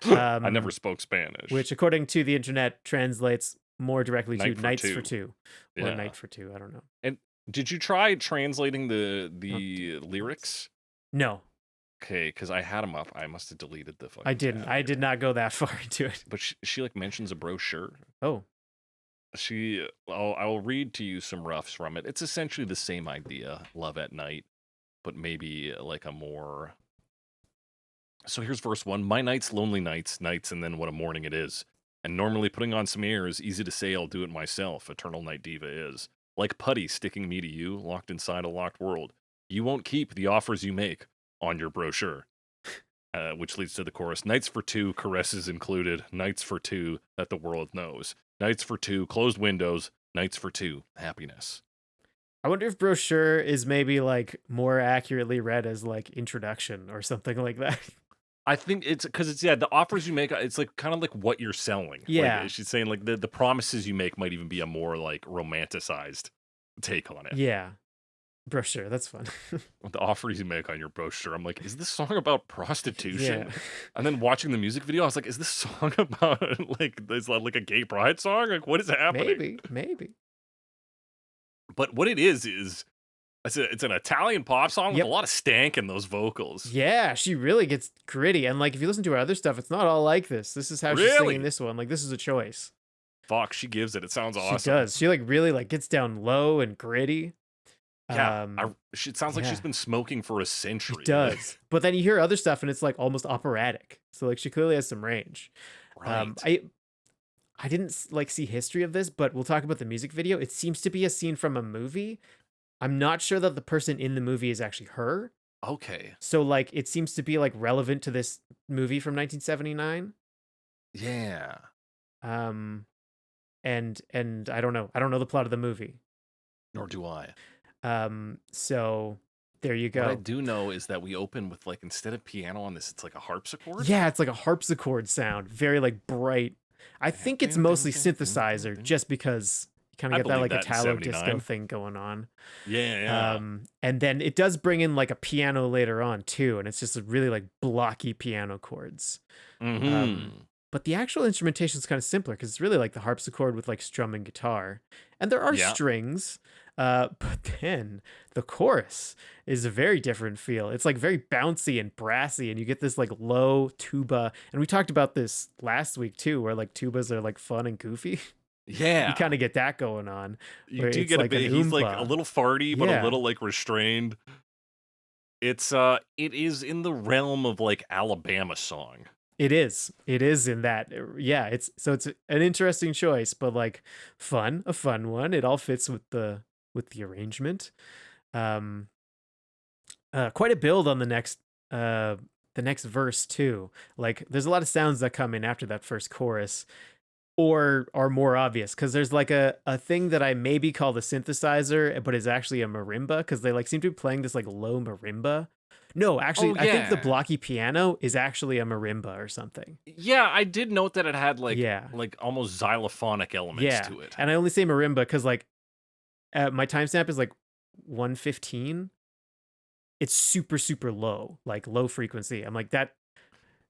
I never spoke Spanish. Which according to the internet translates more directly to Night for Nights for Two. Two or Yeah. Night for Two. I don't know. And did you try translating the Not the two lyrics? No, Okay, because I had them up. I must have deleted the I fucking didn't. tab I did here. not go that far into it. But she like mentions a brochure. Oh, I'll read to you some roughs from it. It's essentially the same idea, love at night, but maybe like a more. So here's verse 1. My nights, lonely nights, nights, and then what a morning it is. And normally putting on some airs, easy to say I'll do it myself, eternal night diva is. Like putty sticking me to you, locked inside a locked world. You won't keep the offers you make on your brochure. Which leads to the chorus. Nights for two, caresses included. Nights for two, that the world knows. Nights for two, closed windows. Nights for two, happiness. I wonder if brochure is maybe like more accurately read as like introduction or something like that. I think it's because it's, yeah, the offers you make, it's like kind of like what you're selling. Yeah. Like she's saying like the promises you make might even be a more like romanticized take on it. Yeah. Brochure, that's fun. The offers you make on your brochure. I'm like, is this song about prostitution? Yeah. And then watching the music video, I was like, is this song about is that like a gay pride song? Like, what is happening? Maybe. But what it is it's an Italian pop song with Yep. a lot of stank in those vocals. Yeah, she really gets gritty. And like if you listen to her other stuff, it's not all like this. This is how she's Really? singing this one. Like this is a choice. Fuck, she gives it. It sounds awesome. She does. She like really like gets down low and gritty. Yeah, it sounds like she's yeah. been smoking for a century. It does. But then you hear other stuff and it's like almost operatic. So like she clearly has some range. Right. I didn't like see history of this, but we'll talk about the music video. It seems to be a scene from a movie. I'm not sure that the person in the movie is actually her. Okay. So like it seems to be like relevant to this movie from 1979. Yeah. And I don't know. I don't know the plot of the movie. Nor do I. So there you go. What I do know is that we open with like instead of piano on this, it's like a harpsichord. Yeah, it's like a harpsichord sound, very like bright. I think it's mostly synthesizer, just because you kind of get that like Italo disco thing going on. Yeah. And then it does bring in like a piano later on too, and it's just really like blocky piano chords. But the actual instrumentation is kind of simpler because it's really like the harpsichord with like strum and guitar, and there are strings. But then the chorus is a very different feel. It's like very bouncy and brassy, and you get this like low tuba. And we talked about this last week too, where like tubas are like fun and goofy. Yeah. You kind of get that going on. You do get like a bit. He's like a little farty, but a little like restrained. It is in the realm of like Alabama song. It is in that. Yeah, it's an interesting choice, but like a fun one. It all fits with the arrangement. Quite a build on the next verse too. Like there's a lot of sounds that come in after that first chorus or are more obvious, because there's like a thing that I maybe call the synthesizer, but is actually a marimba, because they like seem to be playing this like low marimba. No, actually, I think the blocky piano is actually a marimba or something. Yeah, I did note that it had like almost xylophonic elements to it. And I only say marimba because like my timestamp is like 1:15. It's super, super low, like low frequency. I'm like that's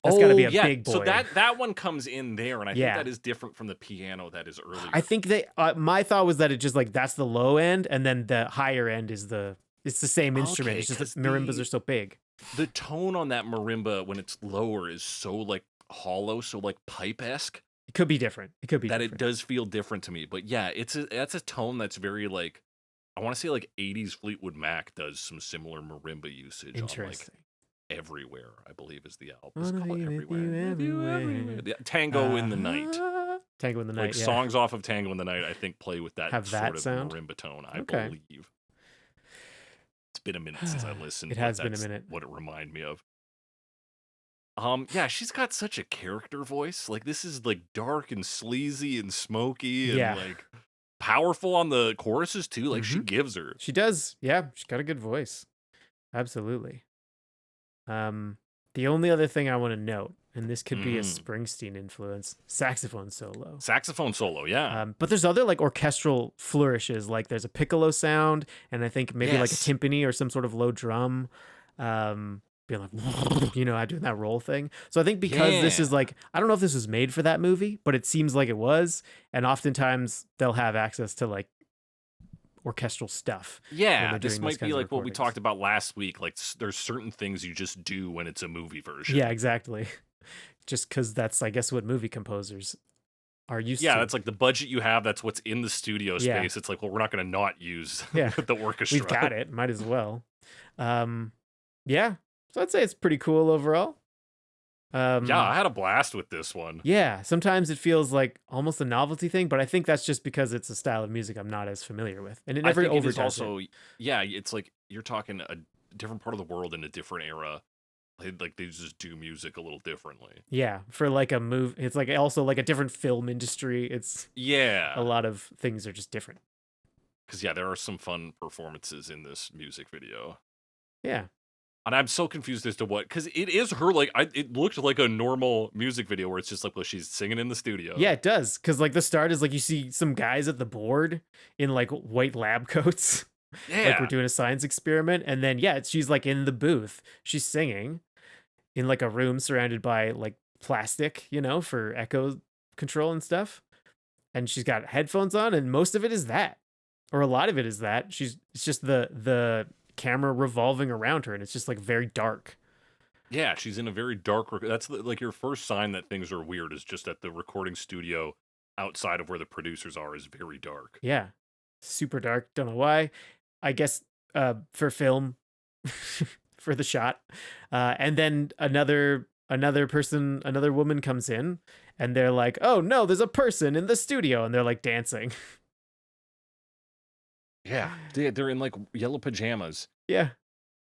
got to be a big boy. So that one comes in there, and I think that is different from the piano that is earlier. I think my thought was that it just like that's the low end, and then the higher end is it's the same instrument. It's just that marimbas are so big. The tone on that marimba when it's lower is so like hollow, so like pipe-esque. It could be different. It It does feel different to me. But yeah, that's a tone that's very like, I want to say like 80s Fleetwood Mac does some similar marimba usage on like Everywhere, I believe is the album. It's called Everywhere. Tango in the Night. Tango in the Night. Like songs off of Tango in the Night, I think play with that sort of sound? marimba tone, I believe. It's been a minute since I listened. It has been a minute. What it reminded me of. She's got such a character voice. Like this is like dark and sleazy and smoky and like powerful on the choruses too. Like she gives her. She does. Yeah, she's got a good voice. Absolutely. The only other thing I want to note, and this could be a Springsteen influence, saxophone solo. Saxophone solo, yeah. But there's other like orchestral flourishes. Like there's a piccolo sound, and I think maybe like a timpani or some sort of low drum. being like, doing that roll thing. So I think because this is Yeah. like, I don't know if this was made for that movie, but it seems like it was. And oftentimes they'll have access to like orchestral stuff when Yeah, they're this doing those might be kinds of like what we recordings. talked about last week. Like, there's certain things you just do when it's a movie Yeah, version. exactly. Just because that's, I guess, what movie composers are used Yeah, to. that's like the budget you have. That's what's in the studio Yeah. space. It's like, well, we're not going to not use Yeah. the We've orchestra. got it. Might as well. Um, yeah. So I'd say it's pretty cool overall. Yeah, Um, I had a blast with this one. yeah. Sometimes it feels like almost a novelty thing, but I think that's just because it's a style of music I'm not as familiar with, and it I never think it is overdoes it. also, yeah, it's like you're talking a different part of the world in a different era. Like they just do music a little differently. Yeah, for like a move, it's like also like a different film industry. It's a Yeah, lot of things are just different. because yeah, there are some fun performances in this music video. Yeah. And I'm so confused as to what, because it is her, like, it looked like a normal music video where it's just like, well, she's singing in the studio. Yeah, it does. Cause like the start is like you see some guys at the board in like white lab coats, like we're Yeah. doing a science experiment. And then she's like in the booth. She's singing in like a room surrounded by like plastic, for echo control and stuff. And she's got headphones on, and most of it is that. Or a lot of it is that. It's just the camera revolving around her, and it's just like very dark. Yeah, she's in a very dark, that's like your first sign that things are weird is just that the recording studio outside of where the producers are is very dark. Yeah. Super dark. Don't know why. I guess for film, for the shot. And then another woman comes in, and they're like, "Oh no, there's a person in the studio," and they're like dancing. Yeah, they're in like yellow pajamas. Yeah.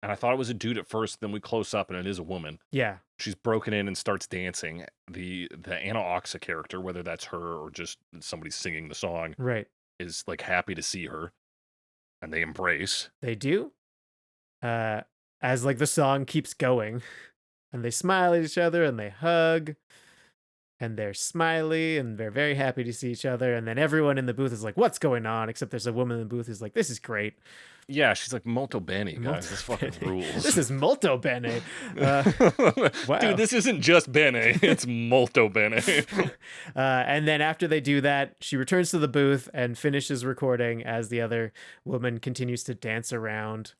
And I thought it was a dude at first, then we close up and it is a woman. Yeah. She's broken in and starts dancing. The Anna Oxa character, whether that's her or just somebody singing the song, Right. is like happy to see her, and they embrace. They do. As like the song keeps going, and they smile at each other and they hug, and they're smiley and they're very happy to see each other. And then everyone in the booth is like, "What's going on?" Except there's a woman in the booth who's like, "This is great. Yeah, she's like molto bene, guys. Molto This fucking bene. rules. This is molto bene." Wow. Dude, this isn't just bene; it's molto bene. And then after they do that, she returns to the booth and finishes recording as the other woman continues to dance around.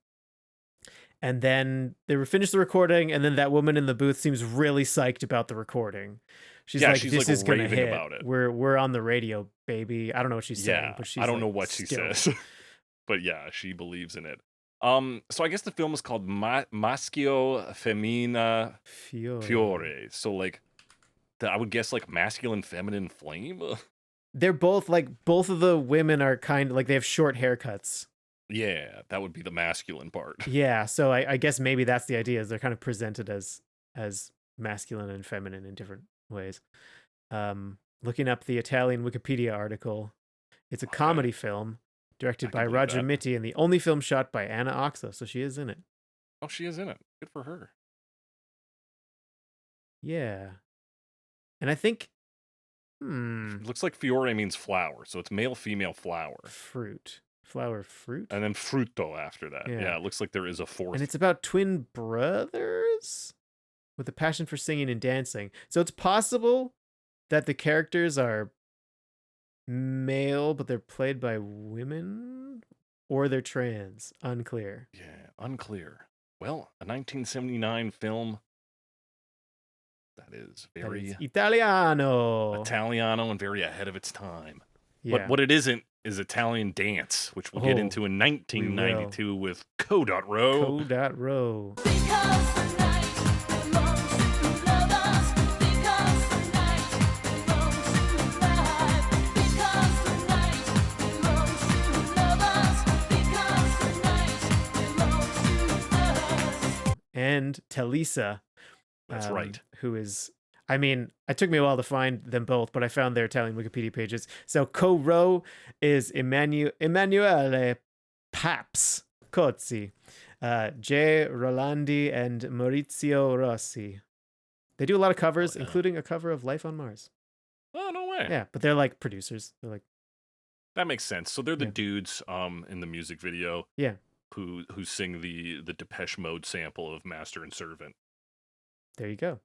And then they finish the recording, and then that woman in the booth seems really psyched about the recording. She's Yeah, like, she's "This like is gonna raving hit. about it. We're on the radio, baby." I don't know what she's saying, Yeah, but she's I don't like know what she stoked. says, but yeah, she believes in it. So I guess the film is called Maschio Femina Fiore. Fiore. So like, I would guess like masculine, feminine flame. They're both like both of the women are kind of like they have short haircuts. Yeah, that would be the masculine part. Yeah, so I guess maybe that's the idea is they're kind of presented as masculine and feminine in different ways. Looking up the Italian Wikipedia article, it's a Okay, comedy film directed I by can believe Roger that. Mitti and the only film shot by Anna Oxa, so she is in it. Oh, she is in it. Good for her. Yeah. And I think hmm, It looks like Fiore means flower, so it's male, female flower, fruit. Flower fruit? and then frutto after that. Yeah. Yeah, it looks like there is a And fourth. it's about twin brothers with a passion for singing and dancing. So it's possible that the characters are male, but they're played by women, or they're trans. Unclear. Yeah, unclear. Well, a 1979 film that is That very is Italiano. Italiano and very ahead of its time. But Yeah. what it isn't is Italian dance, which we'll get Oh, into in we will. 1992 with Co.ro. Co.ro. Because the night belongs to lovers. Because the night belongs to life. Because the night belongs to lovers. Because the night belongs to us. And Talisa. That's right. Who is, I mean, it took me a while to find them both, but I found their Italian Wikipedia pages. So Co.ro is Emanuele Paps Cozzi, J. Rolandi, and Maurizio Rossi. They do a lot of covers, yeah. including a cover of Life on Mars. Oh, no way. Yeah, but they're like producers. They're like, That makes sense. So they're the Yeah. dudes in the music video. Yeah. who sing the Depeche Mode sample of Master and Servant. There you go.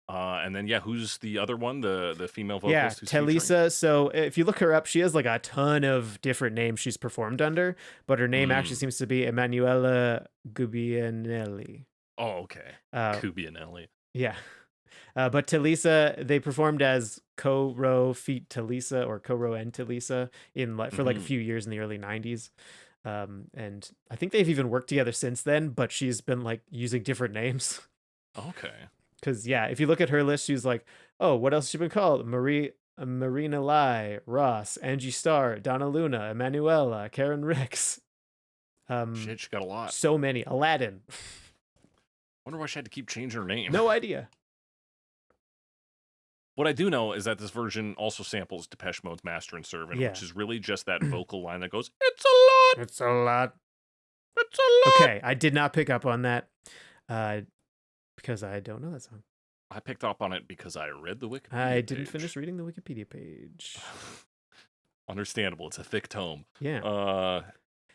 And then who's the other one? The female Yeah, vocalist who's featuring? Talisa. So if you look her up, she has like a ton of different names she's performed under, but her name actually seems to be Emanuela Gubianelli. Oh, okay. Uh, Kubianelli. yeah. But Talisa, they performed as Co.ro feat Talisa or Co.ro and Talisa for like a few years in the early 90s. And I think they've even worked together since then, but she's been like using different names. Okay. Because if you look at her list, she's like, oh, what else has she been called? Marina Lai, Ross, Angie Starr, Donna Luna, Emanuela, Karen Ricks. Shit, she got a lot. So many. Aladdin. Wonder why she had to keep changing her name. No idea. What I do know is that this version also samples Depeche Mode's Master and Servant, Yeah. which is really just that vocal line that goes, "It's a lot, It's a lot. it's a lot." Okay, I did not pick up on that because I don't know that song. I picked up on it because I read the Wikipedia I didn't page. finish reading the Wikipedia page. Understandable. It's a thick tome. Yeah.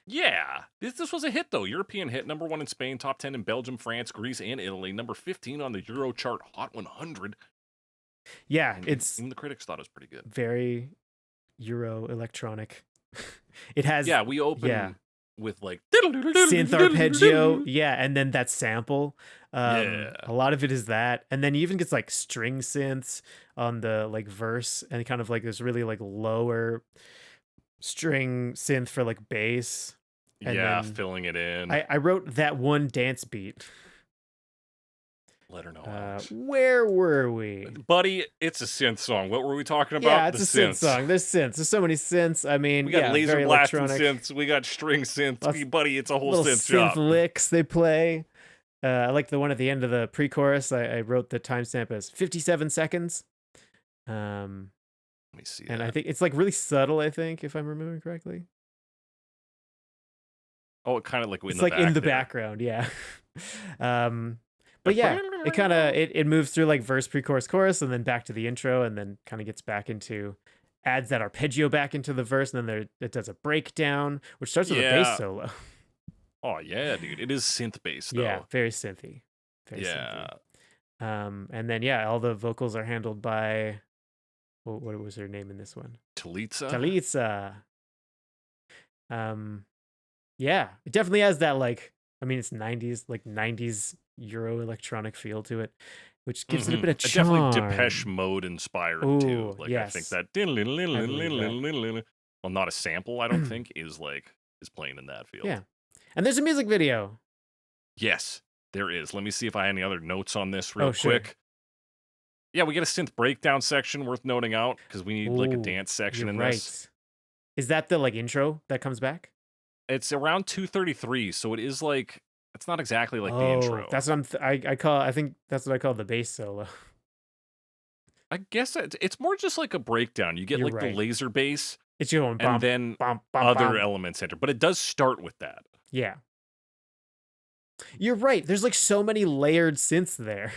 Yeah. This was a hit, though. European hit, #1 in Spain, top 10 in Belgium, France, Greece, and Italy, number 15 on the Euro chart Hot 100. Yeah, And it's even the critics thought it was pretty good. very Euro electronic. It has Yeah, we open with like synth arpeggio, and then that sample. Yeah. A lot of it is that, and then he even gets like string synths on the like verse, and kind of like this really like lower string synth for like bass. And Yeah, then filling it in. I wrote that one dance beat. Let her know. Where were we? Buddy, it's a synth song. What were we talking about? Yeah, it's The a synth song. There's synths. There's so many synths. I mean, We got laser very blasting electronic. synths. We got string synths. Lots- Buddy, it's a whole Little synth synth shop. licks they play. I like the one at the end of the pre-chorus. I wrote the timestamp as 57 seconds. Let me see. And that. I think it's like really subtle, I think, if I'm remembering correctly. Oh, it kind of like It's like in the background, yeah. But yeah, it kind of it moves through like verse, pre-chorus, chorus, and then back to the intro, and then kind of gets back into adds that arpeggio back into the verse, and then it does a breakdown, which starts with a Yeah. bass solo. Oh yeah, dude, it is synth based though. Yeah, very synthy. Very Yeah. synthy. And then all the vocals are handled by what was her name in this one? Talitza. Talitza. Yeah, it definitely has that like, I mean, it's 90s Euro electronic feel to it, which gives it a bit of charm. Definitely Depeche Mode inspired too. Ooh, Like yes. I think that well, not a sample, I don't think, is playing in that field. Yeah. And there's a music video. Yes, there is. Let me see if I have any other notes on this real Sure. quick. Yeah, we get a synth breakdown section worth noting out because we need like a Ooh, dance section You're in right. this. Is that the like intro that comes back? It's around 2:33, so it is like it's not exactly like the intro. That's what I think that's what I call the bass solo. I guess it's more just like a breakdown. You get You're like right. the laser bass It's going and bump, then bump, bump, other bump. elements enter, but it does start with that. Yeah. You're right. There's like so many layered synths there.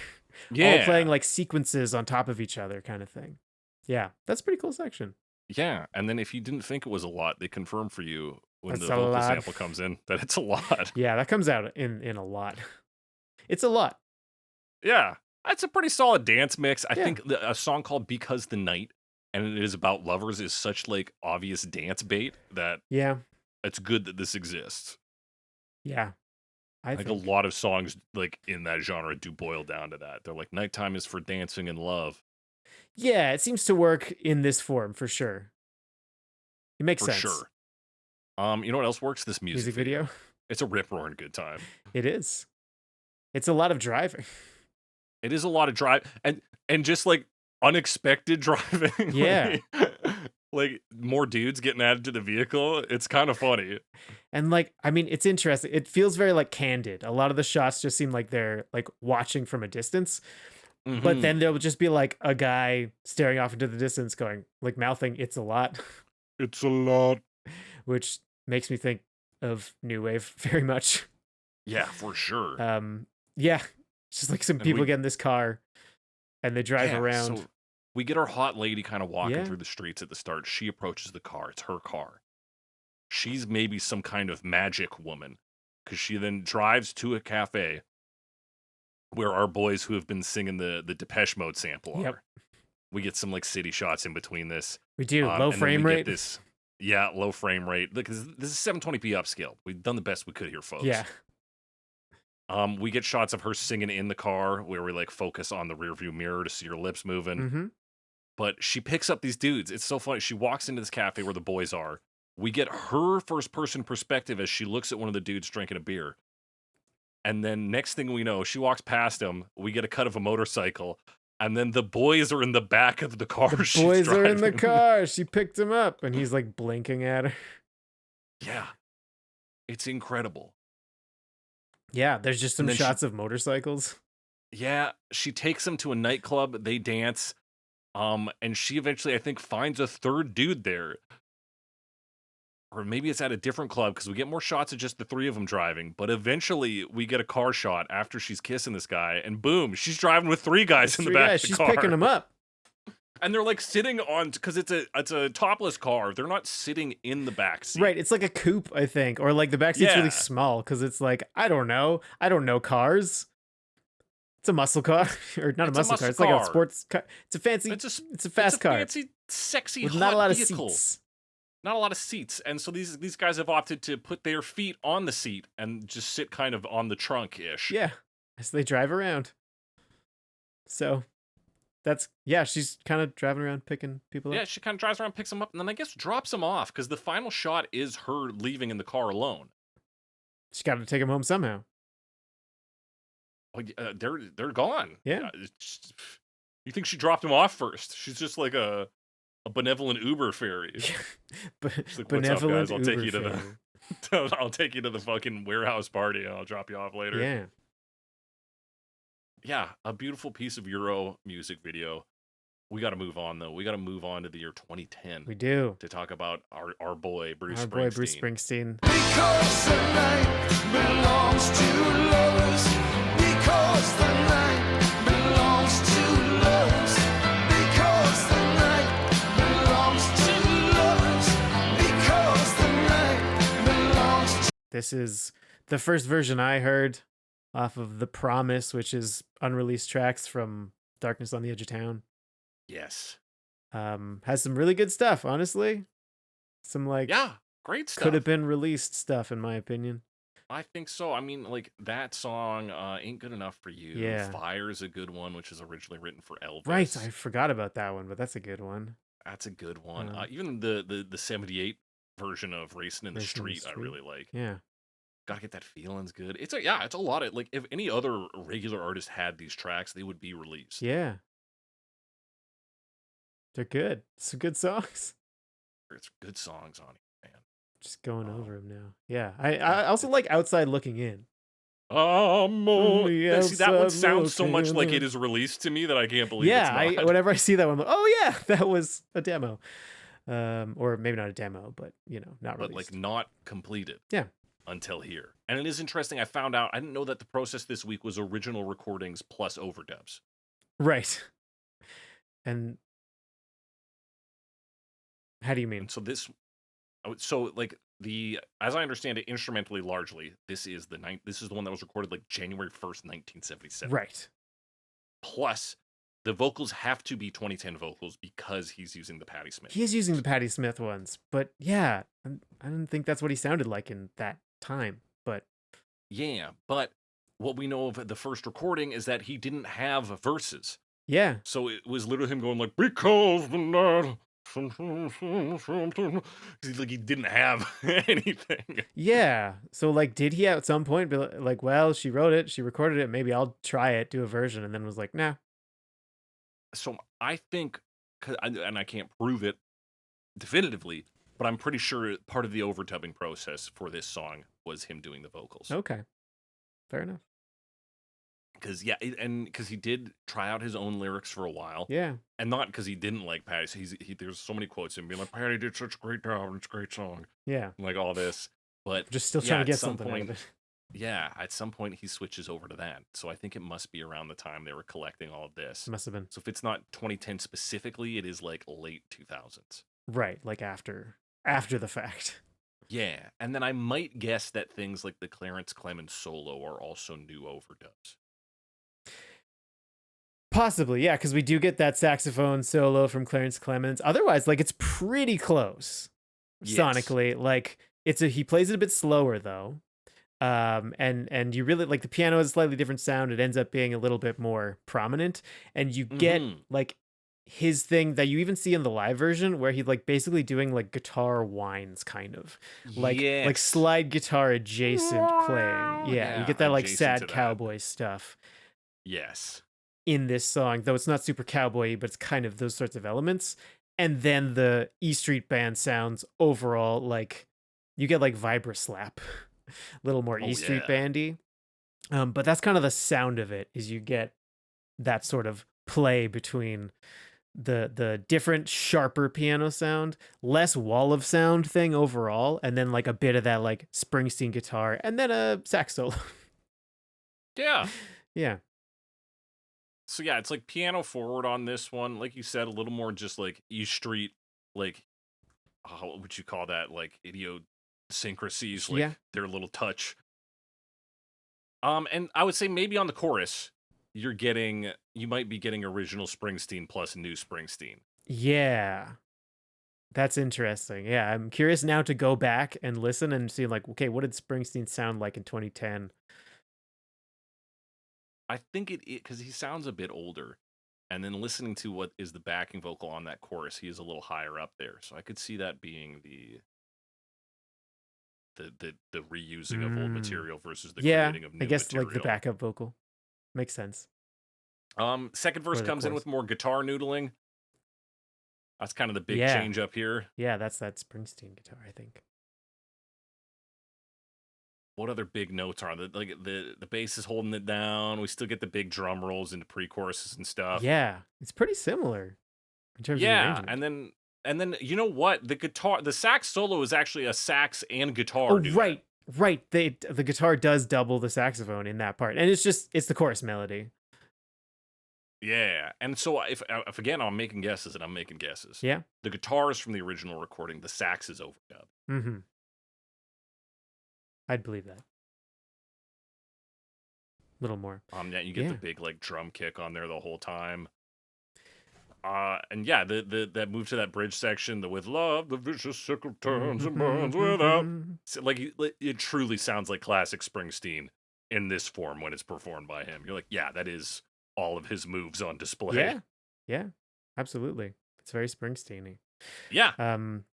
Yeah, All playing like sequences on top of each other kind of thing. Yeah. That's a pretty cool section. yeah. And then if you didn't think it was a lot, they confirm for you when That's the a vocal lot. sample comes in that it's a lot. Yeah, that comes out in a lot. It's a lot. Yeah, that's a pretty solid dance mix. I Yeah. think a song called "Because the Night" and it is about lovers is such like obvious dance bait that Yeah. it's good that this exists. Yeah. I Like think. a lot of songs like in that genre do boil down to that. They're like nighttime is for dancing and love. Yeah, it seems to work in this form for sure. It makes For sense. sure. You know what else works? This music, Music video. It's a rip roaring good time. It is. It's a lot of driving. It is a lot of drive and just like unexpected driving. Yeah. like more dudes getting added to the vehicle. It's kind of funny. And like, I mean, it's interesting. It feels very like candid. A lot of the shots just seem like they're like watching from a distance. But Mhm. then there'll just be like a guy staring off into the distance going like mouthing "it's a lot," It's a lot. which makes me think of new wave very much. Yeah, for sure. Yeah, it's just like some And people we- get in this car and they drive Yeah, around. so we get our hot lady kind of walking Yeah. through the streets at the start. She approaches the car. It's her car. She's maybe some kind of magic woman. because she then drives to a cafe where our boys who have been singing the Depeche Mode sample Yep. are. We get some like city shots in between this. We do. Low And then we frame get rate. this, yeah, low frame rate because this is 720p upscale. We've done the best we could here, folks. Yeah. We get shots of her singing in the car where we like focus on the rearview mirror to see her lips moving. Mm-hmm. But she picks up these dudes. It's so funny. She walks into this cafe where the boys are. We get her first person perspective as she looks at one of the dudes drinking a beer. And then next thing we know, she walks past him. We get a cut of a motorcycle. And then the boys are in the back of the car. The she's boys are in the driving. car. She picked him up, and he's like blinking at her. Yeah. It's incredible. Yeah, there's just some then she- shots of motorcycles. Yeah, she takes him to a nightclub. They dance. And she eventually, I think, finds a third dude there. Or maybe it's at a different club because we get more shots of just the three of them driving. But eventually, we get a car shot after she's kissing this guy, and boom, she's driving with three guys in the Three back guys, of the she's car. picking him up. And they're like sitting on because it's a topless car. They're not sitting in the back seat. Right, it's like a coupe, I think, or like the back seat's Yeah. really small because it's like I don't know cars. It's a muscle car, or not It's a a muscle car. muscle It's like a car. sports car. It's a fancy. It's a fast car fancy, sexy, with hot not a lot of vehicle. seats. Not a lot of seats, and so these guys have opted to put their feet on the seat and just sit kind of on the trunk ish. Yeah, as they drive around. So, she's kind of driving around picking people Yeah, up. she kind of drives around, picks them up, and then I guess drops them off because the final shot is her leaving in the car alone. She's got to take him home somehow. Well, they're gone. Yeah. It's just- you think she dropped him off first? She's just like a benevolent Uber fairy. But She's like, "What's up, benevolent guys? I'll take Uber you to fairy. I'll take you to the fucking warehouse party and I'll drop you off later." Yeah. Yeah, a beautiful piece of Euro music video. We got to move on though. We got to move on to the year 2010 We do. to talk about our boy Bruce Our Springsteen. boy Bruce Springsteen. Because the night belongs to lovers. Because the night belongs to lovers. Because the night belongs to lovers. Because the night belongs to This is the first version I heard off of The Promise, which is unreleased tracks from Darkness on the Edge of Town. Yes. Has some really good stuff, honestly. Some like Yeah, great stuff. could have been released stuff, in my opinion. I think so. I mean, like that song Ain't Good Enough for You. Yeah. Fire's a good one, which is originally written for Elvis. Right, I forgot about that one, but that's a good one. That's a good one. Uh, Even the 78 version of Racing in the Racing in the Street, I Street. really like. Yeah. Gotta get that feeling's good. It's a lot of like if any other regular artist had these tracks, they would be released. Yeah. They're good. Some good songs. It's good songs on it, man. Just going Oh. over them now. Yeah. I also like Outside Looking In. Yeah, see, that one outside sounds so much looking like in. it is released to me that I can't believe Yeah, it's not. whenever I see that one, I'm like, oh yeah, that was a demo. Or maybe not a demo, but not but released. like not completed. Yeah. Until here. And it is interesting. I found out, I didn't know that the process this week was original recordings plus overdubs. Right. And how do you mean? And so like as I understand it, instrumentally largely, this is the one that was recorded like January 1st, 1977. Right. Plus the vocals have to be 2010 vocals because he's using the Patti Smith. He is using the Patti Smith ones, but yeah, I didn't think that's what he sounded like in that time. But Yeah, but what we know of the first recording is that he didn't have verses. yeah, So it was literally him going like, because the night. Like he didn't have anything. yeah. So like, did he at some point be like, well, she wrote it, she recorded it, maybe I'll try it, do a version, and then was like, nah. So I think, and I can't prove it definitively, but I'm pretty sure part of the overdubbing process for this song was him doing the vocals. Okay, fair enough. Because because he did try out his own lyrics for a while, Yeah, and not because he didn't like Patty. There's so many quotes of him being like, Patty did such a great job, it's a great song, yeah. and like all this. But Just still yeah, trying to at get some something point, out of it. Yeah, at some point he switches over to that. So I think it must be around the time they were collecting all of this. Must have been So if it's not 2010 specifically, it is like late 2000s. right, like after the fact. Yeah, and then I might guess that things like the Clarence Clemens solo are also new overdubs. Possibly, yeah, because we do get that saxophone solo from Clarence Clemens. Otherwise, like it's pretty close Yes. sonically. Like he plays it a bit slower though. And you really like the piano has a slightly different sound. It ends up being a little bit more prominent, and you get Mhm. like his thing that you even see in the live version where he's like basically doing like guitar whines kind of like Yes. slide guitar adjacent playing. Yeah, you Yeah, get that like adjacent to sad that. cowboy stuff Yes. in this song, though it's not super cowboy, but it's kind of those sorts of elements. And then the E Street Band sounds overall like you get like vibra slap, a little more Oh, E Street yeah. Bandy. But that's kind of the sound of it is you get that sort of play between the different sharper piano sound, less wall of sound thing overall, and then like a bit of that like Springsteen guitar, and then a sax solo. Yeah. Yeah. So yeah, it's like piano forward on this one. Like you said, a little more just like E Street, like what would you call that? Like idiosyncrasies, like Yeah. their little touch. And I would say maybe on the chorus, you might be getting original Springsteen plus new Springsteen. Yeah. That's interesting. Yeah, I'm curious now to go back and listen and see like, okay, what did Springsteen sound like in 2010? I think it because he sounds a bit older, and then listening to what is the backing vocal on that chorus, he is a little higher up there. So I could see that being the reusing of old Mm. material versus the Yeah, creating of new I guess material. like the backup vocal makes sense. Second verse Or the comes in chorus. with more guitar noodling. That's kind of the big Yeah. change up here. Yeah, that's that Springsteen guitar, I think. What other big notes are there? Like the bass is holding it down. We still get the big drum rolls into pre-choruses and stuff. Yeah, it's pretty similar in terms of the Yeah, arrangement. and then you know what? The sax solo is actually a sax and guitar. Oh, duet. right, right. The guitar does double the saxophone in that part, and it's the chorus melody. Yeah, and so if again I'm making guesses and I'm making guesses. Yeah. The guitar is from the original recording. The sax is overdub. Mm-hmm. I'd believe that. Little more. Yeah, you get the Yeah. big like drum kick on there the whole time. And yeah, that move to that bridge section, the with love, the vicious sickle turns and burns without. So, like it truly sounds like classic Springsteen in this form when it's performed by him. You're like, yeah, that is all of his moves on display. Yeah. Yeah. Absolutely. It's very Springsteen-y. Yeah.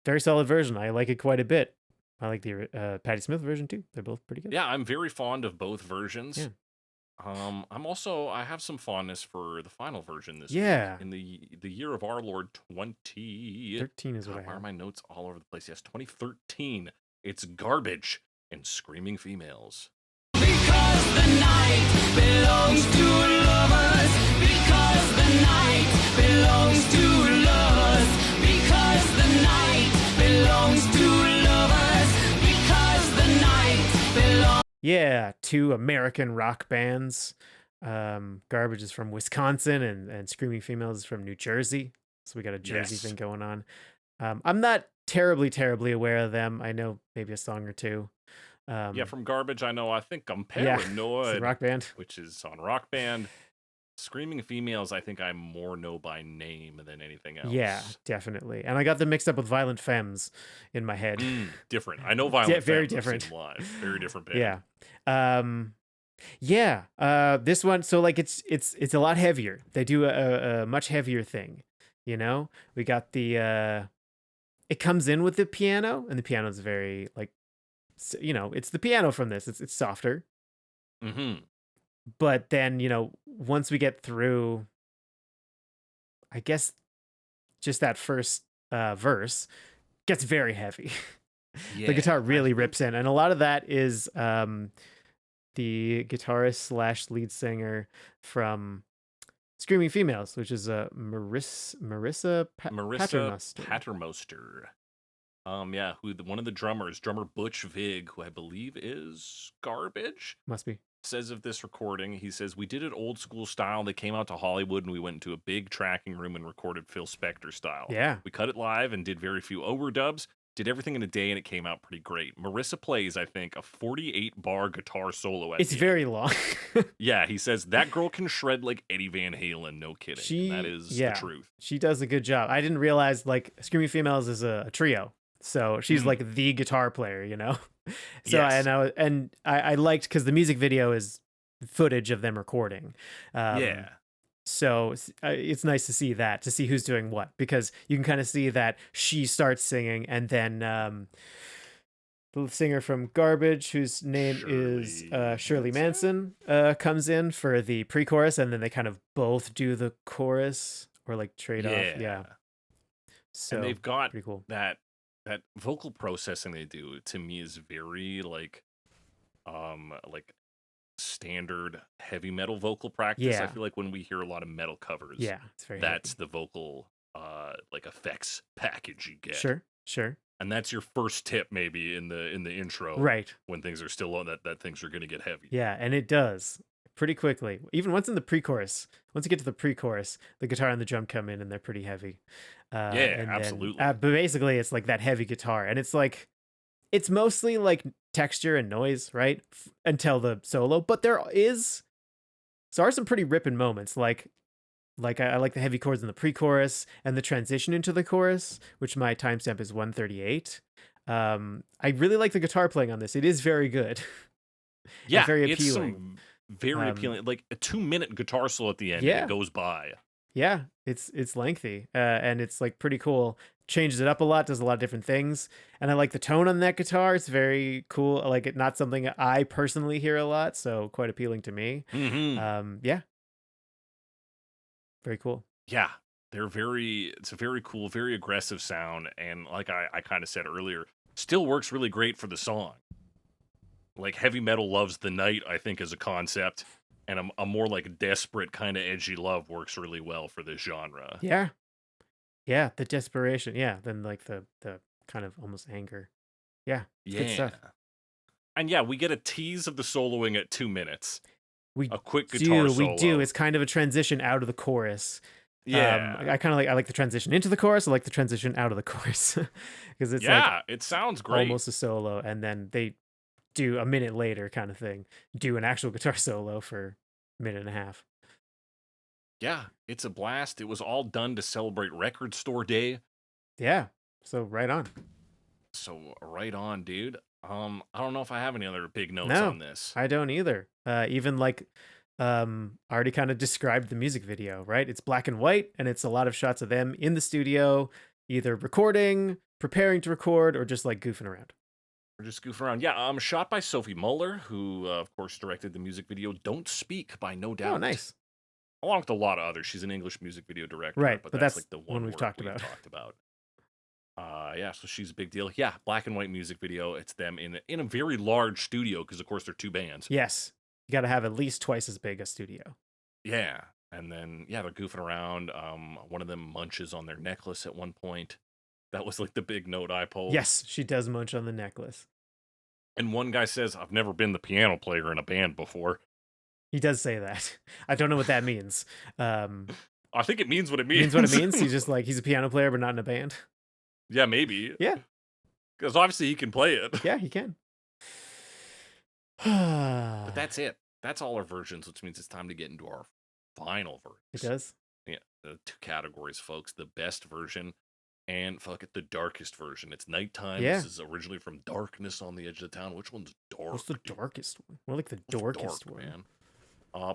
Very solid version. I like it quite a bit. I like the Patti Smith version too. They're both pretty good. Yeah, I'm very fond of both versions. Yeah. I have some fondness for the final version this Yeah. week. In the year of our Lord 13 is what I Why are have. my notes all over the place? Yes, 2013. It's Garbage and Screaming Females. Because the night belongs to lovers. Because the night belongs to lovers. Because the night belongs to lovers. Because the night belongs. Yeah, two American rock bands. Garbage is from Wisconsin and Screaming Females is from New Jersey. So we got a Jersey Yes. thing going on. I'm not terribly aware of them. I know maybe a song or two. Yeah, from Garbage, I think I'm Yeah, it's Paranoid, a rock band. which is on Rock Band. Screaming Females, I think I more know by name than anything else. Yeah, definitely. And I got them mixed up with Violent Femmes in my head. Different. I know Violent very Femmes, I've seen different. them live. Very different band. Yeah. This one, so like it's a lot heavier. They do a much heavier thing. You know, we got the it comes in with the piano, and the piano is very like, it's the piano from this. It's softer. Mm-hmm. But then, once we get through, I guess just that first verse gets very heavy. The guitar really rips in, and a lot of that is the guitarist / lead singer from Screaming Females, which is Marissa Paternoster. One of the drummers, drummer Butch Vig, who I believe is Garbage, Must be. says of this recording, he says, "We did it old school style. They came out to Hollywood and we went into a big tracking room and recorded Phil Spector style. Yeah. We cut it live and did very few overdubs. did everything in a day and it came out pretty great. Marissa plays, I think, a 48-bar guitar solo at It's the end. very long. Yeah, he says that girl can shred like Eddie Van Halen, no kidding. And that is the Yeah, truth. she does a good job. I didn't realize like Screaming Females is a trio, so she's Mhm. like the guitar player, you know. So Yes. I liked because the music video is footage of them recording. Yeah. So it's nice to see who's doing what, because you can kind of see that she starts singing, and then the singer from Garbage, whose name is Shirley Manson, comes in for the pre-chorus, and then they kind of both do the chorus or like trade off. Yeah, so And they've got pretty cool. that vocal processing they do to me is very like standard heavy metal vocal practice. I Yeah. feel like when we hear a lot of metal covers, Yeah, it's very that's the vocal like effects package you get. heavy. Sure. And that's your first tip maybe in the intro Right. when things are still on that things are gonna get heavy. Yeah, and it does pretty quickly. Even once in the pre-chorus, once you get to the pre-chorus, the guitar and the drum come in and they're pretty heavy. Yeah, And then, absolutely. but basically, it's like that heavy guitar, and it's like it's mostly like texture and noise, right? Until the solo, but there are some pretty ripping moments, like I like the heavy chords in the pre-chorus and the transition into the chorus, which my timestamp is 138. I really like the guitar playing on this. It is very good. Yeah, very it's appealing. some very appealing, like a 2-minute guitar solo at the end. Yeah. And it goes by. Yeah, it's lengthy, and it's like pretty cool. Changes it up a lot, does a lot of different things, and I like the tone on that guitar. It's very cool. I like it. Not something I personally hear a lot, so quite appealing to me. Yeah, very cool. Yeah, it's a very cool, very aggressive sound, and like I kind of said earlier, still works really great for the song. Like heavy metal loves the night, I think, as a concept, and a more like desperate kind of edgy love works really well for this genre. Yeah, yeah, the desperation. Yeah, then like the kind of almost anger. Yeah, it's good stuff. And yeah, we get a tease of the soloing at 2 minutes. We A quick guitar solo. we do. It's kind of a transition out of the chorus. Yeah. I like the transition into the chorus. I like the transition out of the chorus because it's like It sounds great. almost a solo, and then they do a minute later kind of thing, do an actual guitar solo for a minute and a half. Yeah, it's a blast. It was all done to celebrate Record Store Day. Yeah, so right on. So right on, dude. I don't know if I have any other big notes No, on this. I don't either. Even like I already kind of described the music video, right? It's black and white, and it's a lot of shots of them in the studio, either recording, preparing to record, or just like goofing around. We're just goofing around. Yeah, shot by Sophie Muller, who of course directed the music video "Don't Speak" by No Doubt. Oh, nice. Along with a lot of others. She's an English music video director, Right, but but that's that's like the one we've work talked we've about. talked about. Yeah, so she's a big deal. Yeah, black and white music video. It's them in a very large studio because of course they're two bands. Yes, you got to have at least twice as big a studio. Yeah, and then they're goofing around. One of them munches on their necklace at one point. That was like the big note I pulled. Yes, she does munch on the necklace. And one guy says, "I've never been the piano player in a band before." He does say that. I don't know what that means. I think it means what it means. Means what it means. He's just like he's a piano player, but not in a band. Yeah, maybe. Yeah, Because obviously he can play it. yeah, he can. But that's it. That's all our versions, which means it's time to get into our final It versions. does. Yeah, the 2 categories, folks. The best version and fuck it, the darkest version. It's nighttime. Yeah. This is originally from Darkness on the Edge of the Town. Which one's dark? What's the darkest one? More like the What's darkest dark, one. man?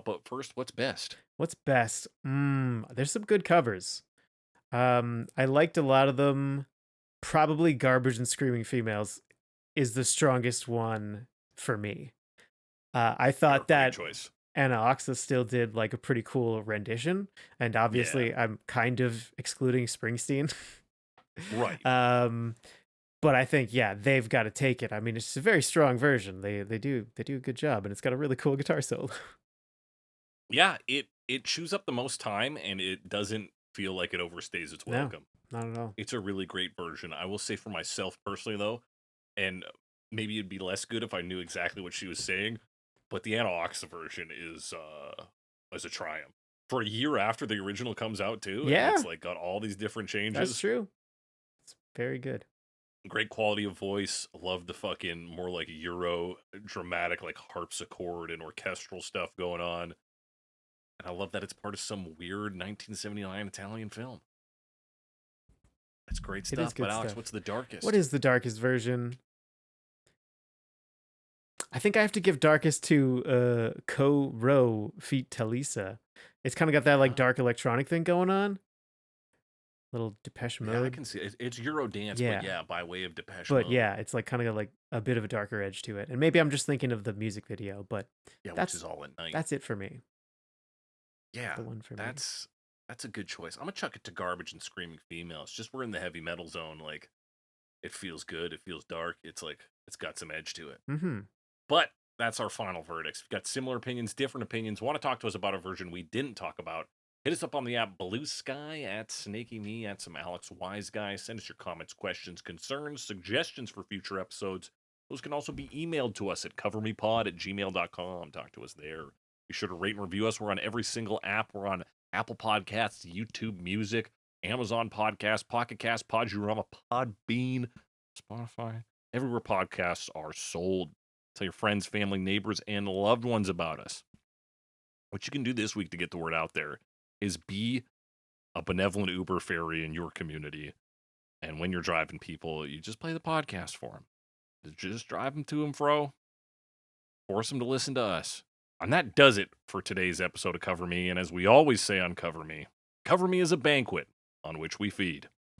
But first, what's best? What's best? There's some good covers. I liked a lot of them. Probably Garbage and Screaming Females is the strongest one for me. I thought Great that choice. Anna Oxa still did like a pretty cool rendition, and obviously I'm kind of excluding Springsteen. Right. But I think they've got to take it. I mean, it's a very strong version. They do a good job, and it's got a really cool guitar solo. Yeah, it chews up the most time, and it doesn't feel like it overstays its No. welcome. Not at all. It's a really great version. I will say for myself personally, though, and maybe it'd be less good if I knew exactly what she was saying, but the Anna Oxa version is a triumph. For a year after the original comes out, too. Yeah. And it's like got all these different changes. That's true. It's very good. Great quality of voice. Love the fucking more like Euro dramatic, like harpsichord and orchestral stuff going on. And I love that it's part of some weird 1979 Italian film. That's great It is stuff. But good Alex, stuff. what's the darkest? What is the darkest version? I think I have to give darkest to Co.ro feat Talisa. It's kind of got that like Oh. dark electronic thing going on. Little Depeche Yeah, I Mode. can see it. It's Euro dance, Yeah. but yeah, by way of Depeche But Mode. yeah, it's like kind of like a bit of a darker edge to it. And maybe I'm just thinking of the music video, but Yeah, which that's is all at night. that's it for me. Yeah, The one for me. that's a good choice. I'm gonna chuck it to Garbage and Screaming Female. It's just we're in the heavy metal zone. Like, it feels good. It feels dark. It's like it's got some edge to it. Mm-hmm. But that's our final verdicts. If you've got similar opinions, different opinions, want to talk to us about a version we didn't talk about, hit us up on the app Blue Sky, at Snaky Me, at some Alex Wise Guy. Send us your comments, questions, concerns, suggestions for future episodes. Those can also be emailed to us at covermepod@gmail.com. Talk to us there. Be sure to rate and review us. We're on every single app. We're on Apple Podcasts, YouTube Music, Amazon Podcasts, Pocket Cast, Podurama, Podbean, Spotify. Everywhere podcasts are sold. Tell your friends, family, neighbors, and loved ones about us. What you can do this week to get the word out there is be a benevolent Uber fairy in your community. And when you're driving people, you just play the podcast for them. Just drive them to and fro. Force them to listen to us. And that does it for today's episode of Cover Me. And as we always say on Cover Me is a banquet on which we feed.